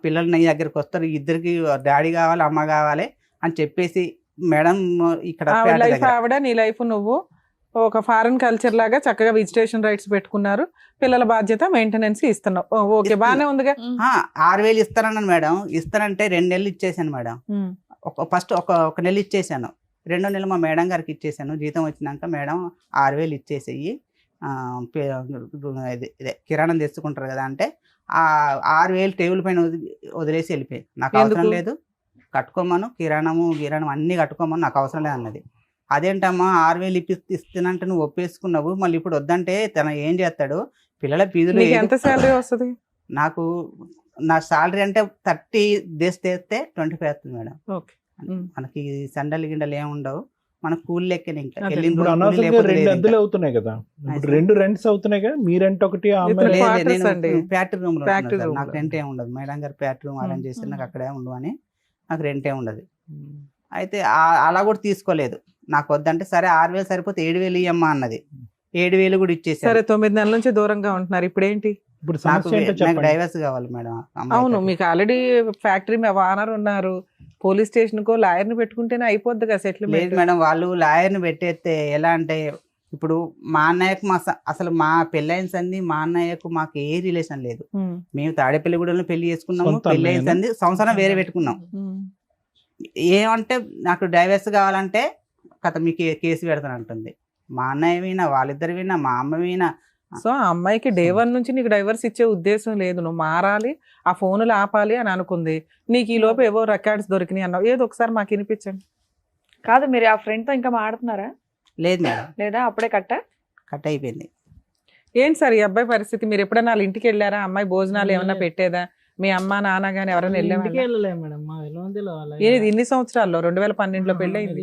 పిల్లలు నీ దగ్గరికి వస్తారు, ఇద్దరికి డాడీ కావాలి అమ్మ కావాలి అని చెప్పేసి మేడం ఇక్కడ ఆవిడ లైఫ్ ఆవిడ, నీ లైఫ్ నువ్వు ఒక ఫారెన్ కల్చర్ లాగా చక్కగా విజిటేషన్ రైట్స్ పెట్టుకున్నారు. పిల్లల బాధ్యత మెయింటెనెన్స్ ఇస్తున్నావు. ఓకే, బానే ఉందిగా. 6,000 ఇస్తానన్నాను మేడం. ఇస్తానంటే 2 నెలలు ఇచ్చేసాను మేడం. ఫస్ట్ ఒక నెల ఇచ్చేసాను, 2వ నెల మా మేడం గారికి ఇచ్చేసాను. జీతం వచ్చినాక మేడం 6,000 ఇచ్చేసేయి, ఇదే కిరాణం తెచ్చుకుంటారు కదా అంటే, ఆ 6,000 టేబుల్ పైన వదిలేసి వెళ్ళిపోయి, నాకు అవసరం లేదు, కట్టుకోమను, కిరాణము అన్ని కట్టుకోమని, నాకు అవసరం లేదు అన్నది. అదేంటమ్మా 6,000 ఇస్తానంటే నువ్వు ఒప్పేసుకున్నావు, మళ్ళీ ఇప్పుడు వద్దంటే తన ఏం చేస్తాడు, పిల్లల ఫీజులు. ఎంత శాలరీ వస్తుంది? నాకు నా శాలరీ అంటే 30 డేస్ తెస్తే 25 వస్తుంది మేడం. మనకి సండలు గిండలు ఏమి ఉండవు, మన కూలి లెక్కనే. ఇంకా ఇప్పుడు అనవసరంగా 2 అద్దెలు అవుతున్నాయి కదా, ఇప్పుడు 2 రెంట్స్ అవుతున్నాయి కదా. మీ రెంట్ ఒకటి, ఫ్యాక్టరీ రూమ్ లో నాకు రెంట్ ఏమి ఉండదు. మేడం గారు ఫ్యాక్టరీ రూమ్ అరేంజ్ చేసి నాకు అక్కడే ఉండు అని, నాకు రెంట్ ఏమి ఉండదు. అయితే అలా కూడా తీసుకోలేదు, నాకు వద్దంటే సరే 6,000 సరిపోతే 7,000 ఇయ్యమ్మా అన్నది. 7,000 కూడా ఇచ్చేసి. సరే, 9 నెలల నుంచి దూరంగా ఉంటున్నారు. ఇప్పుడు ఏంటి? ఇప్పుడు నాకు డైవర్స్ కావాలి మేడం. అవును, మీకు ఆల్రెడీ ఫ్యాక్టరీ ఓనర్ ఉన్నారు, పోలీస్ స్టేషన్ కో లాయర్ ని పెట్టుకుంటేనే అయిపోద్ది కదా సెటిల్మెంట్. లేదు మేడం, వాళ్ళు లాయర్ ని పెట్టేస్తే ఎలా అంటే, ఇప్పుడు మా అన్నయ్యకు అసలు మా పెళ్ళైన సంది మా అన్నయ్యకు మాకు ఏ రిలేషన్ లేదు. మేము తాడేపల్లిగూడెంలో పెళ్లి చేసుకున్నాము, పెళ్లి అయిన సంది సంవత్సరం వేరే పెట్టుకున్నాం. ఏమంటే నాకు డైవర్స్ కావాలంటే కథ మీకు కేసు పెడతాను అంటుంది. మా అన్నయ్య వినా, వాళ్ళిద్దరు వినా, మా అమ్మ వినా. సో ఆ అమ్మాయికి డే 1 నుంచి నీకు డైవర్స్ ఇచ్చే ఉద్దేశం లేదు, నువ్వు మారాలి, ఆ ఫోన్లు ఆపాలి అని అనుకుంది. నీకు ఈ లోపు ఏవో రికార్డ్స్ దొరికినాయి అన్నావు, ఏదో ఒకసారి మాకు వినిపించండి. కాదు, మీరు ఆ ఫ్రెండ్ తో ఇంకా మాడుతున్నారా? లేదు మేడం, లేదా అప్పుడే కట్ అయిపోయింది. ఏంటి సార్ ఈ అబ్బాయి పరిస్థితి? మీరు ఎప్పుడైనా వాళ్ళ ఇంటికి వెళ్ళారా? అమ్మాయి భోజనాలు ఏమన్నా పెట్టేదా? మీ అమ్మ నాన్న గానీ ఎవరైనా వెళ్ళేది? ఇన్ని సంవత్సరాల్లో 2012లో పెళ్లి అయింది.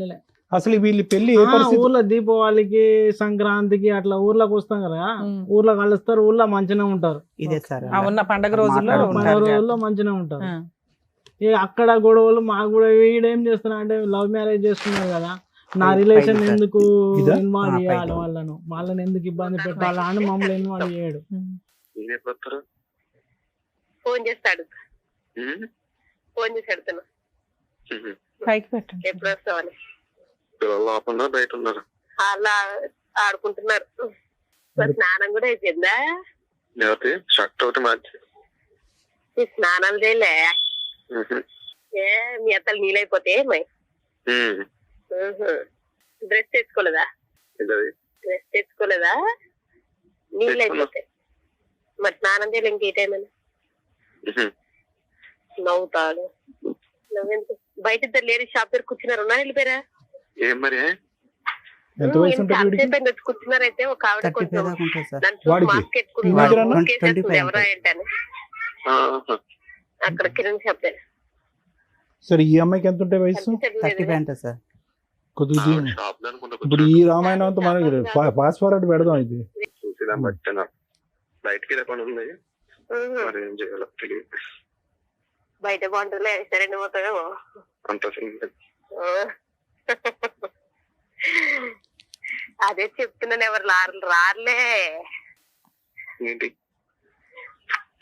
అసలు వీళ్ళు పెళ్లి ఊర్లో దీపావళికి, సంక్రాంతికి అట్లా ఊర్లోకి వస్తాం కదా, ఊర్లో కలుస్తారు, ఊర్లో మంచిగా ఉంటారు. ఇదే సార్ ఉన్న పండగ రోజుల్లో మంచిగా ఉంటారు. అక్కడ గొడవలు మాకు కూడా, వీడేం చేస్తున్నా అంటే లవ్ మ్యారేజ్ చేస్తున్నారు కదా, నా రిలేషన్ ఎందుకు ఇన్వాల్వ్ చేయాలి, వాళ్ళని ఎందుకు ఇబ్బంది పెట్టాలి అని మమ్మల్ని ఇన్వాల్వ్ చేయడు. ఫోన్ చేస్తాడు, ఫోన్ చేసి అడుగుతున్నా పైకి పెట్టండి. ఎప్పుడు వస్తావని. బయట ఉన్నారు, అలా ఆడుకుంటున్నారు. స్నానం కూడా అయిపోయిందా? షర్ట్ ఒకటి మార్చి స్నానాలు చేయలే? ఏ మీ అత్తలు నీళ్ళైపోతే డ్రెస్ తెచ్చుకోలేదా? డ్రెస్ తెచ్చుకోలేదా? నీళ్ళు అయిపోతే మరి స్నానం చేయలే ఇంకే టైం అని నవ్వుతాడు. నవ్వెందుకు? బయట ఇద్దరు లేడీస్ షాప్ దగ్గర కూర్చున్నారు, ఉన్నా వెళ్ళిపోయారా? ఏం మరి కూర్చున్నారైతే ఒక ఆవిడ కొంచెం మాస్క్ వాడికి ఎవరా ఏంటని అక్కడ కిరణ్ షాప్ దగ్గర. సరే, ఈ అమ్మాయికి ఎంత ఉంటాయి వయసు? 35 సార్. కొద్దిగా ఇప్పుడు ఈ రామాయణం అంతా మనకి ఫాస్ట్ ఫార్వర్డ్ పెడదాం. ఇది బయటకి పని ఉంది, మరి ఏం చేయాలో తెలియదు. బయట బాగుంటుందిలే, సరే పోతావేమో. అంత అదే చెప్తున్నాను, ఎవరు రారులే. ఏంటి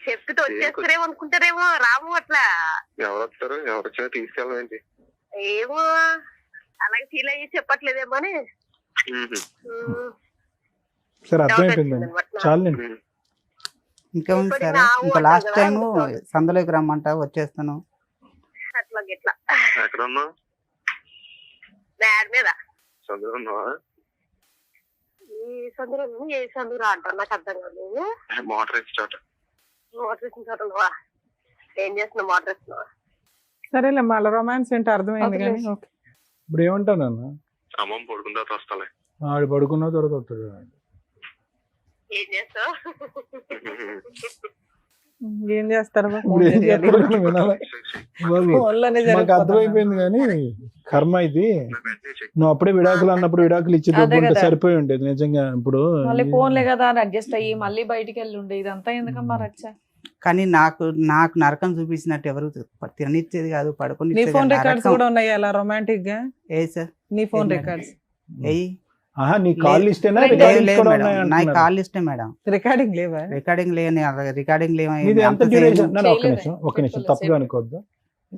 చెప్తే వచ్చేస్తారేమో అనుకుంటారేమో, రాము అట్లా. ఎవరు వస్తారు? ఎవరు వచ్చినా తీసుకెళ్ళమేంటి? ఏమో అలాగే ఫీల్ అయ్యి చెప్పట్లేదేమో అని. సరే అర్థమైపోయిందండి, చాలండి. ఇంకా ఉంది సార్, ఇంకా లాస్ట్ టైం సందులోకి రమ్మంట వచ్చేస్తాను. అట్లా గిట్లా ఎక్కడ ఉన్నావు? డాడ్ మీద. చదువు ఉన్నావా? ఈ సందులో ఏ సందురా అంటారు నాకు అర్థం కాదు. Motor start. మోటార్ వేసిన చోట ఉన్నావా? ఏం చేస్తున్నావు? మోటార్ వేస్తున్నావా? సరేలే, మళ్ళీ రొమాన్స్ ఏంటో అర్థమైంది కానీ ఓకే. ఇప్పుడు ఏమంటానన్నా, అమ్మమ్మ పడుకున్న తర్వాత వస్తాలే. ఆడు పడుకున్న తర్వాత వస్తాడు. ఏం చేస్తావు? ఏం చేస్తారు ఇప్పుడు ఏం చేస్తారో వినాలి బాబు. మాకు అర్థమైపోయింది కానీ కర్మ ఇది. నువ్వు అప్పుడే విడాకులు అన్నప్పుడు విడాకులు ఇచ్చి అదే కదా. సరిపోయి ఉండేది నిజంగా. ఇప్పుడు మళ్ళీ ఫోన్లే కదా అని అడ్జస్ట్ అయ్యి మళ్ళీ బయటికి వెళ్ళి ఉండే ఇదంతా ఎందుకమ్మా రచ్చ? కానీ నాకు నరకం చూపించినట్టు ఎవరు తిననిచ్చేది కాదు, నీ పడుకుని ఫోన్ రికార్డ్స్ కూడా ఉన్నాయి అలా రొమాంటిక్ గా? ఏ సార్ నీ ఫోన్ ఏంటండి? రికార్డ్స్ ఏయ్ ఆహా, నీ కాల్ లిస్టేనా లేదు రికార్డింగ్స్ కూడా మేడం, ఉన్నాయి నా అంటున్నారు. కాల్ లిస్టే మేడం. రికార్డింగ్ లేవా? రికార్డింగ్ లేని రికార్డింగ్ ఇది ఎంత డ్యూరేషన్? ఒక్క చేయలేదే. నిమిషం పెట్టుకోలేదు, తప్పుగా అనుకోవద్దు.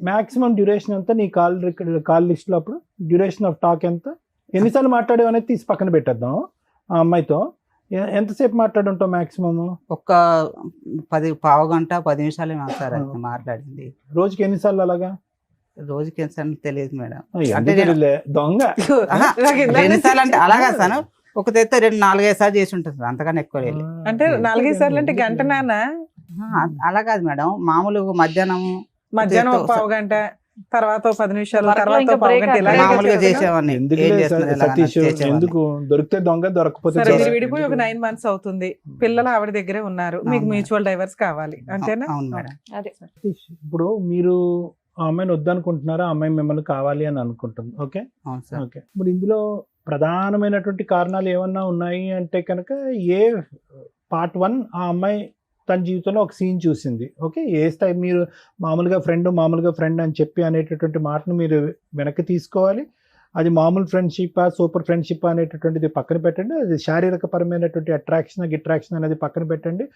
మాక్సిమం డ్యూరేషన్ ఎంత నీ కాల్ లిస్ట్ లో? అప్పుడు డ్యూరేషన్ ఆఫ్ టాక్ ఎంత? ఎన్నిసార్లు మాట్లాడేవి అనేది తీసి పక్కన పెట్టేద్దాం. ఆ అమ్మాయితో ఎంతసేపు మాట్లాడుంటావు మాక్సిమం? ఒక్క 10 గంట 10 నిమిషాలే సార్ అది మాట్లాడింది. రోజుకి ఎన్నిసార్లు అలాగా? రోజుకి ఎన్నిసార్లు తెలియదు మేడం. ఎందుకు అంటే నేను- తెలియలే? దొంగ. ఆహా, నాకు ఇందాక ఎన్నిసార్లు అంటే నుంచి అలాగా సార్, ఒక తెత్తే 2-4-5 సార్లు చేసి ఉంటుంది సార్, అంతకన్నా ఎక్కువ లేదు. అంటే 4-5 సార్లు అంటే గంట నాన్న? అలా కాదు మేడం, మామూలుగా మధ్యాహ్నం ఒక పావు గంట, తర్వాత 10 నిమిషాలు, వర్క్లో తర్వాత ఇంకా పావు break గంట, ఇలాగే మామూలుగా చేసేవాళ్ళం. చేసేవాడిని. ఎందుకు ఏం లేదు చేస్తున్నారు ఇలా సతీష్? చేసేవాడిని. ఎందుకు దొరికితే దొంగ, దొరకపోతే సరే, మీరు దొంగ. విడిపోయి ఒక 9 months అవుతుంది, పిల్లలు ఆవిడ దగ్గరే ఉన్నారు, మీకు అవును. మ్యూచువల్ డైవర్స్ కావాలి అంతేనా? అవును మేడం. అదే సతీష్, ఇప్పుడు మీరు ఆ అమ్మాయిని వద్దనుకుంటున్నారా? ఆ అమ్మాయి మిమ్మల్ని కావాలి అని అనుకుంటుంది. ఓకే అవును సార్. ఓకే. ఇప్పుడు ఇందులో ప్రధానమైనటువంటి కారణాలు ఏమన్నా ఉన్నాయి అంటే కనుక, పార్ట్ 1 ఆ అమ్మాయి తన జీవితంలో ఒక సీన్ చూసింది. ఓకే, ఏ స్థాయి మీరు మామూలుగా ఫ్రెండ్ అని చెప్పి అనేటటువంటి మాటను మీరు వెనక్కి తీసుకోవాలి. అది మామూలు ఫ్రెండ్షిప్, సూపర్ ఫ్రెండ్షిప్ అనేటటువంటిది పక్కన పెట్టండి. అది శారీరకపరమైనటువంటి గిట్రాక్షన్ అనేది పక్కన పెట్టండి.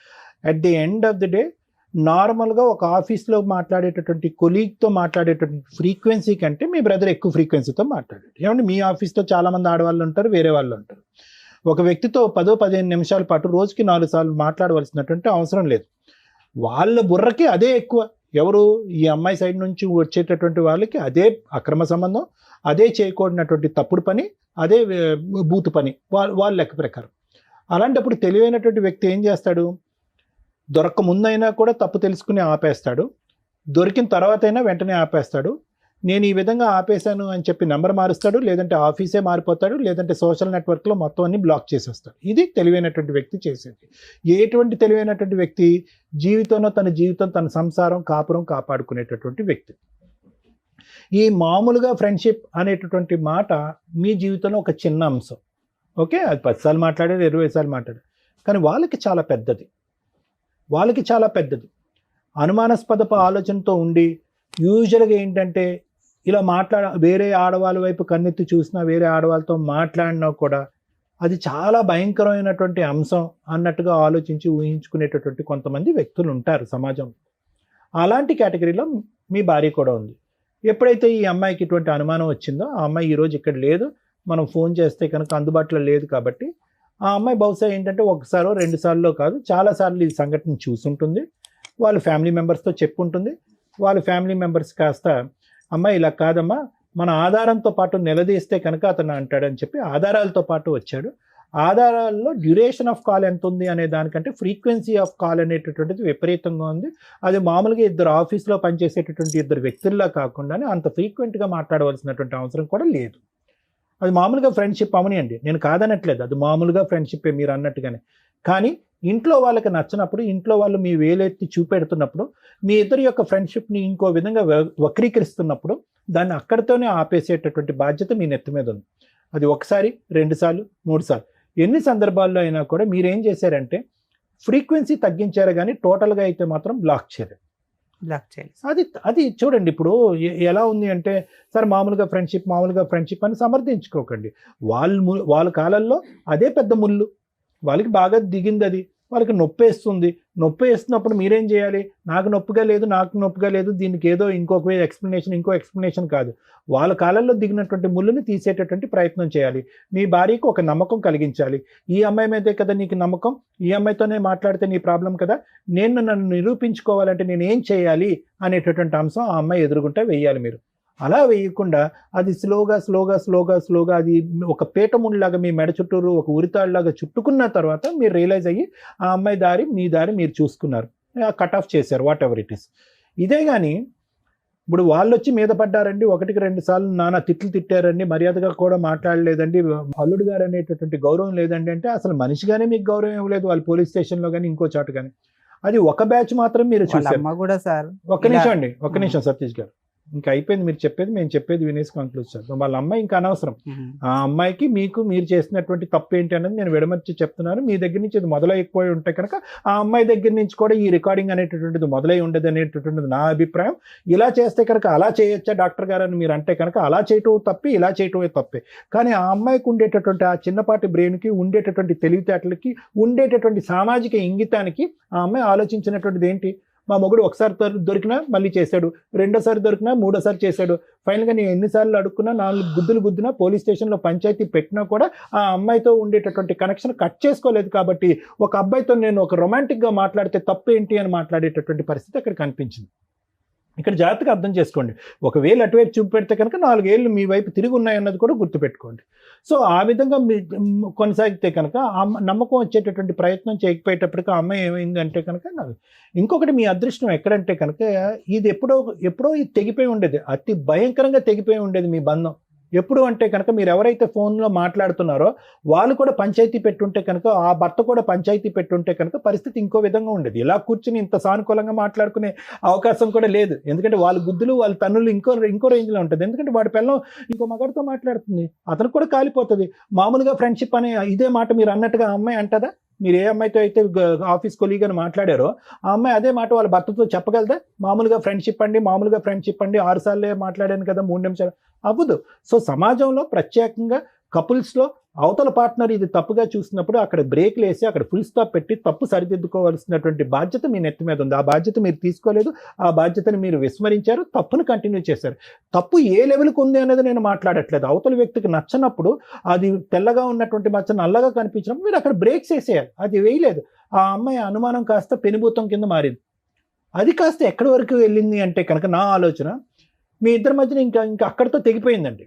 At the end of the day నార్మల్గా ఒక ఆఫీస్లో మాట్లాడేటటువంటి కొలీగ్తో మాట్లాడేటటువంటి ఫ్రీక్వెన్సీ కంటే మీ బ్రదర్ ఎక్కువ ఫ్రీక్వెన్సీతో మాట్లాడాడు. ఏమంటే మీ ఆఫీస్లో చాలామంది ఆడవాళ్ళు ఉంటారు, వేరే వాళ్ళు ఉంటారు. ఒక వ్యక్తితో 10-15 నిమిషాల పాటు రోజుకి 4 సార్లు మాట్లాడవలసినటువంటి అవసరం లేదు. వాళ్ళ బుర్రకి అదే ఎక్కువ. ఎవరు? ఈ అమ్మాయి సైడ్ నుంచి వచ్చేటటువంటి వాళ్ళకి అదే అక్రమ సంబంధం, అదే చేయకూడనటువంటి తప్పుడు పని, అదే బూతు పని వాళ్ళ లెక్క ప్రకారం. అలాంటప్పుడు తెలివైనటువంటి వ్యక్తి ఏం చేస్తాడు? దొరక్క ముందైనా కూడా తప్పు తెలుసుకుని ఆపేస్తాడు, దొరికిన తర్వాత అయినా వెంటనే ఆపేస్తాడు. నేను ఈ విధంగా ఆపేశాను అని చెప్పి నెంబర్ మారుస్తాడు, లేదంటే ఆఫీసే మారిపోతాడు, లేదంటే సోషల్ నెట్వర్క్లో మొత్తం అన్ని బ్లాక్ చేసేస్తాడు. ఇది తెలివైనటువంటి వ్యక్తి చేసేది. ఎటువంటి తెలివైనటువంటి వ్యక్తి? జీవితంలో తన సంసారం, కాపురం కాపాడుకునేటటువంటి వ్యక్తి. ఈ మామూలుగా ఫ్రెండ్షిప్ అనేటటువంటి మాట మీ జీవితంలో ఒక చిన్న అంశం. ఓకే, అది 10 సార్లు మాట్లాడారు, 20 సార్లు మాట్లాడారు, కానీ వాళ్ళకి చాలా పెద్దది. అనుమానాస్పద ఆలోచనతో ఉండి యూజువల్గా ఏంటంటే ఇలా వేరే ఆడవాళ్ళ వైపు కన్నెత్తి చూసినా, వేరే ఆడవాళ్ళతో మాట్లాడినా కూడా అది చాలా భయంకరమైనటువంటి అంశం అన్నట్టుగా ఆలోచించి ఊహించుకునేటటువంటి కొంతమంది వ్యక్తులు ఉంటారు సమాజం. అలాంటి కేటగిరీలో మీ భార్య కూడా ఉంది. ఎప్పుడైతే ఈ అమ్మాయికి ఇటువంటి అనుమానం వచ్చిందో, ఆ అమ్మాయి ఈరోజు ఇక్కడ లేదు, మనం ఫోన్ చేస్తే కనుక అందుబాటులో లేదు కాబట్టి, ఆ అమ్మాయి బహుశా ఏంటంటే 1 సారో 2 సార్లు కాదు, చాలాసార్లు ఈ సంఘటన చూసుంటుంది. వాళ్ళ ఫ్యామిలీ మెంబర్స్తో చెప్పుంటుంది. వాళ్ళ ఫ్యామిలీ మెంబర్స్ కాస్త, అమ్మాయి ఇలా కాదమ్మా, మన ఆధారంతో పాటు నిలదీస్తే కనుక అతను అంటాడని చెప్పి ఆధారాలతో పాటు వచ్చాడు. ఆధారాల్లో డ్యూరేషన్ ఆఫ్ కాల్ ఎంత ఉంది అనే దానికంటే ఫ్రీక్వెన్సీ ఆఫ్ కాల్ అనేటటువంటిది విపరీతంగా ఉంది. అది మామూలుగా ఇద్దరు ఆఫీస్లో పనిచేసేటటువంటి 2 వ్యక్తుల్లా కాకుండా అంత ఫ్రీక్వెంట్గా మాట్లాడవలసినటువంటి అవసరం కూడా లేదు. అది మామూలుగా ఫ్రెండ్షిప్ అవనియండి, నేను కాదనట్లేదు, అది మామూలుగా ఫ్రెండ్షిప్పే మీరు అన్నట్టుగానే. కానీ ఇంట్లో వాళ్ళకి నచ్చినప్పుడు, ఇంట్లో వాళ్ళు మీ వేలెత్తి చూపెడుతున్నప్పుడు, మీ ఇద్దరి యొక్క ఫ్రెండ్షిప్ని ఇంకో విధంగా వక్రీకరిస్తున్నప్పుడు దాన్ని అక్కడితోనే ఆపేసేటటువంటి బాధ్యత మీ నెత్తి మీద ఉంది. అది 1 సారి, 2 సార్లు, 3 సార్లు, ఎన్ని సందర్భాల్లో అయినా కూడా మీరేం చేశారంటే ఫ్రీక్వెన్సీ తగ్గించారు, కానీ టోటల్గా అయితే మాత్రం బ్లాక్ చేయరు. బ్లాక్ చేయాలి. అది అది చూడండి ఇప్పుడు ఎలా ఉంది అంటే సార్ మామూలుగా ఫ్రెండ్షిప్ అని సమర్థించుకోకండి. వాళ్ళ కాలంలో అదే పెద్ద ముళ్ళు, వాళ్ళకి బాగా దిగింది, అది వాళ్ళకి నొప్పి వేస్తున్నప్పుడు మీరేం చేయాలి? నాకు నొప్పిగా లేదు దీనికి ఏదో ఇంకో ఎక్స్ప్లెనేషన్ కాదు. వాళ్ళ కాలంలో దిగినటువంటి ముళ్ళుని తీసేటటువంటి ప్రయత్నం చేయాలి. మీ భార్యకు ఒక నమ్మకం కలిగించాలి. ఈ అమ్మాయి మీదే కదా నీకు నమ్మకం, ఈ అమ్మాయితోనే మాట్లాడితే నీ ప్రాబ్లం కదా, నన్ను నిరూపించుకోవాలంటే నేను ఏం చేయాలి అనేటటువంటి అంశం ఆ అమ్మాయి ఎదురుగుంటే వెయ్యాలి. మీరు అలా వేయకుండా అది స్లోగా అది ఒక పీటముడిలాగా మీ మెడ చుట్టూరు ఒక ఉరితాడులాగా చుట్టుకున్న తర్వాత మీరు రియలైజ్ అయ్యి ఆ అమ్మాయి దారి మీ దారి మీరు చూసుకున్నారు, కట్ ఆఫ్ చేశారు, వాట్ ఎవర్ ఇట్ ఈస్. ఇదే కానీ ఇప్పుడు వాళ్ళు వచ్చి మీద పడ్డారండి, 1-2 సార్లు నానా తిట్లు తిట్టారండి, మర్యాదగా కూడా మాట్లాడలేదండి, అల్లుడు గారు అనేటటువంటి గౌరవం లేదండి అంటే అసలు మనిషిగానే మీకు గౌరవం ఇవ్వలేదు వాళ్ళు పోలీస్ స్టేషన్లో కానీ ఇంకో చోట కానీ. అది ఒక బ్యాచ్ మాత్రం మీరు వాళ్ళ చూసారు. అమ్మ కూడా సార్ ఒక్క నిమిషం సతీష్ గారు, ఇంకా అయిపోయింది మీరు చెప్పేది, మేము చెప్పేది వినేసి కంక్లూడ్ చేద్దాం. వాళ్ళ అమ్మాయి ఇంకా అనవసరం. ఆ అమ్మాయికి మీరు చేసినటువంటి తప్పు ఏంటి అనేది నేను విడమర్చి చెప్తున్నాను. మీ దగ్గర నుంచి ఇది మొదలైపోయి ఉంటే కనుక ఆ అమ్మాయి దగ్గర నుంచి కూడా ఈ రికార్డింగ్ అనేటటువంటిది మొదలై ఉండదు అనేటటువంటిది నా అభిప్రాయం. ఇలా చేస్తే కనుక అలా చేయొచ్చా డాక్టర్ గారు అని మీరు అంటే కనుక అలా చేయటం తప్పి, ఇలా చేయటమే తప్పే. కానీ ఆ అమ్మాయికి ఉండేటటువంటి ఆ చిన్నపాటి బ్రెయిన్కి, ఉండేటటువంటి తెలివితేటలకి, ఉండేటటువంటి సామాజిక ఇంగితానికి ఆ అమ్మాయి ఆలోచించినటువంటిది ఏంటి? మా మొగుడు ఒకసారి దొరికినా మళ్ళీ చేశాడు, రెండోసారి దొరికినా మూడోసారి చేశాడు, ఫైనల్గా నేను ఎన్నిసార్లు అడుక్కున్నా 4 గుద్దులు గుద్దినా పోలీస్ స్టేషన్లో పంచాయతీ పెట్టినా కూడా ఆ అమ్మాయితో ఉండేటటువంటి కనెక్షన్ కట్ చేసుకోలేదు. కాబట్టి ఒక అబ్బాయితో నేను ఒక రొమాంటిక్గా మాట్లాడితే తప్పు ఏంటి అని మాట్లాడేటటువంటి పరిస్థితి అక్కడ కనిపించింది. ఇక్కడ జాగ్రత్తగా అర్థం చేసుకోండి. ఒకవేళ అటువైపు చూపెడితే కనుక 4 ఏళ్ళు మీ వైపు తిరిగి ఉన్నాయన్నది కూడా గుర్తుపెట్టుకోండి. సో ఆ విధంగా మీ కొనసాగితే కనుక నమ్మకం వచ్చేటటువంటి ప్రయత్నం చేయకపోయేటప్పటికీ ఆ అమ్మాయి ఏమైందంటే కనుక ఇంకొకటి మీ అదృష్టం ఎక్కడంటే కనుక ఇది ఎప్పుడో ఇది తెగిపోయి ఉండేది, అతి భయంకరంగా తెగిపోయి ఉండేది మీ బంధం. ఎప్పుడు అంటే కనుక మీరు ఎవరైతే ఫోన్లో మాట్లాడుతున్నారో వాళ్ళు కూడా పంచాయతీ పెట్టుంటే కనుక, ఆ భర్త కూడా పంచాయతీ పెట్టుంటే కనుక పరిస్థితి ఇంకో విధంగా ఉండేది. ఇలా కూర్చుని ఇంత సానుకూలంగా మాట్లాడుకునే అవకాశం కూడా లేదు. ఎందుకంటే వాళ్ళ గుద్దులు వాళ్ళ తన్నులు ఇంకో రేంజ్లో ఉంటుంది. ఎందుకంటే వాడి పిల్లం ఇంకో మగాడితో మాట్లాడుతుంది, అతను కూడా కాలిపోతుంది. మామూలుగా ఫ్రెండ్షిప్ అనే ఇదే మాట మీరు అన్నట్టుగా ఆ అమ్మాయి అంటదా? మీరు ఏ అమ్మాయితో అయితే ఆఫీస్ కొలీగ్ అని మాట్లాడారో ఆ అమ్మాయి అదే మాట వాళ్ళ భర్తతో చెప్పగలదా? మామూలుగా ఫ్రెండ్షిప్ అండి 6 సార్లే మాట్లాడాను కదా 3 నిమిషాలు అవ్వదు. సో సమాజంలో ప్రత్యేకంగా కపుల్స్లో అవతల పార్ట్నర్ ఇది తప్పుగా చూసినప్పుడు అక్కడ బ్రేక్లు వేసి అక్కడ ఫుల్ స్టాప్ పెట్టి తప్పు సరిదిద్దుకోవాల్సినటువంటి బాధ్యత మీ నెత్తి మీద ఉంది. ఆ బాధ్యత మీరు తీసుకోలేదు, ఆ బాధ్యతని మీరు విస్మరించారు, తప్పును కంటిన్యూ చేశారు. తప్పు ఏ లెవెల్కి ఉంది అనేది నేను మాట్లాడట్లేదు. అవతల వ్యక్తికి నచ్చనప్పుడు అది తెల్లగా ఉన్నటువంటి మచ్చ నల్లగా కనిపించినప్పుడు మీరు అక్కడ బ్రేక్స్ వేసేయాలి. అది వేయలేదు. ఆ అమ్మాయి అనుమానం కాస్త పెనుభూతం కింద మారింది. అది కాస్త ఎక్కడి వరకు వెళ్ళింది అంటే కనుక నా ఆలోచన మీ ఇద్దరి మధ్యన ఇంకా అక్కడితో తెగిపోయిందండి.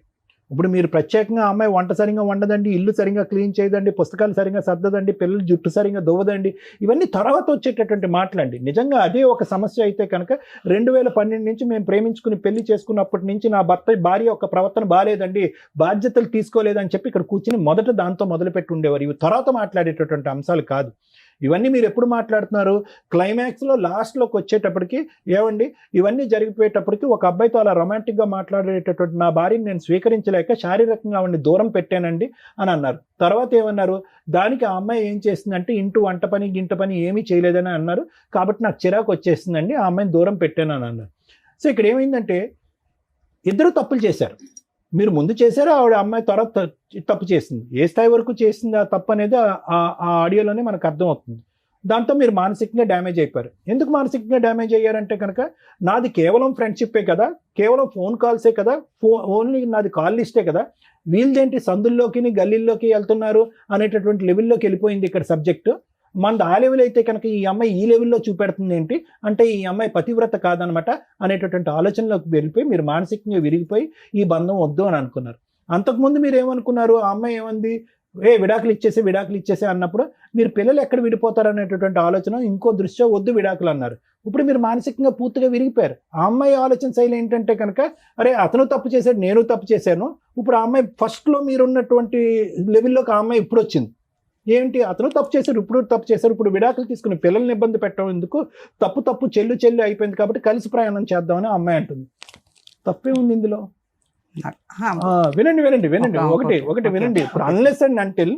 ఇప్పుడు మీరు ప్రత్యేకంగా అమ్మాయి వంట సరిగా వండదండి, ఇల్లు సరిగా క్లీన్ చేయదండి, పుస్తకాలు సరిగా సర్దదండి, పిల్లలు జుట్టు సరిగా దువ్వదండి, ఇవన్నీ తర్వాత వచ్చేటటువంటి మాటలండి. నిజంగా అదే ఒక సమస్య అయితే కనుక 2012 నుంచి మేము ప్రేమించుకుని పెళ్లి చేసుకున్నప్పటి నుంచి నా భార్య యొక్క ప్రవర్తన బాగాలేదండి, బాధ్యతలు తీసుకోలేదని చెప్పి ఇక్కడ కూర్చుని మొదట దాంతో మొదలుపెట్టి ఉండేవారు. ఇవి తర్వాత మాట్లాడేటటువంటి అంశాలు కాదు. ఇవన్నీ మీరు ఎప్పుడు మాట్లాడుతున్నారు? క్లైమాక్స్లో లాస్ట్లోకి వచ్చేటప్పటికి ఏమండి ఇవన్నీ జరిగిపోయేటప్పటికి ఒక అబ్బాయితో అలా రొమాంటిక్గా మాట్లాడేటటువంటి నా భార్యని నేను స్వీకరించలేక శారీరకంగా ఆవిడని దూరం పెట్టానండి అని అన్నారు. తర్వాత ఏమన్నారు? దానికి ఆ అమ్మాయి ఏం చేసిందంటే వంట పని గింట పని ఏమీ చేయలేదని అన్నారు, కాబట్టి నాకు చిరాకు వచ్చేసిందండి, ఆ అమ్మాయిని దూరం పెట్టాను అని అన్నారు. సో ఇక్కడ ఏమైందంటే ఇద్దరు తప్పులు చేశారు. మీరు ముందు చేశారు, ఆవిడ అమ్మాయి తర్వాత తప్పు చేసింది. ఏ స్థాయి వరకు చేసింది ఆ తప్పు అనేది ఆ ఆడియోలోనే మనకు అర్థమవుతుంది. దాంతో మీరు మానసికంగా డ్యామేజ్ అయిపోయారు. ఎందుకు మానసికంగా డ్యామేజ్ అయ్యారంటే కనుక నాది కేవలం ఫ్రెండ్షిప్పే కదా, కేవలం ఫోన్ కాల్సే కదా, ఓన్లీ నాది కాల్ లిస్టే కదా, వీళ్ళదేంటి సందుల్లోకి గల్లీల్లోకి వెళ్తున్నారు అనేటటువంటి లెవెల్లోకి వెళ్ళిపోయింది ఇక్కడ సబ్జెక్టు. మనది ఆ లెవెల్ అయితే కనుక ఈ అమ్మాయి ఈ లెవెల్లో చూపెడుతుంది ఏంటి అంటే ఈ అమ్మాయి పతివ్రత కాదనమాట అనేటటువంటి ఆలోచనలోకి వెళ్ళిపోయి మీరు మానసికంగా విరిగిపోయి ఈ బంధం వద్దు అని అనుకున్నారు. అంతకుముందు మీరు ఏమనుకున్నారు? ఆ అమ్మాయి ఏమంది? విడాకులు ఇచ్చేసే అన్నప్పుడు మీరు పిల్లలు ఎక్కడ విడిపోతారు అనేటటువంటి ఆలోచన ఇంకో దృష్ట్యా వద్దు విడాకులు అన్నారు. ఇప్పుడు మీరు మానసికంగా పూర్తిగా విరిగిపోయారు. ఆ అమ్మాయి ఆలోచన శైలి ఏంటంటే కనుక అరే అతను తప్పు చేశాడు, నేను తప్పు చేశాను. ఇప్పుడు ఆ అమ్మాయి ఫస్ట్లో మీరున్నటువంటి లెవెల్లోకి ఆ అమ్మాయి ఇప్పుడు వచ్చింది. ఏంటి అతను తప్పు చేశారు, ఇప్పుడు విడాకులు తీసుకుని పిల్లల్ని ఇబ్బంది పెట్టడం ఎందుకు, తప్పు చెల్లు అయిపోయింది కాబట్టి కలిసి ప్రయాణం చేద్దామని అమ్మాయి అంటుంది. తప్పే ఉంది ఇందులో? వినండి ఒకటి వినండి. ఇప్పుడు అన్లెస్ అండ్ అంటిల్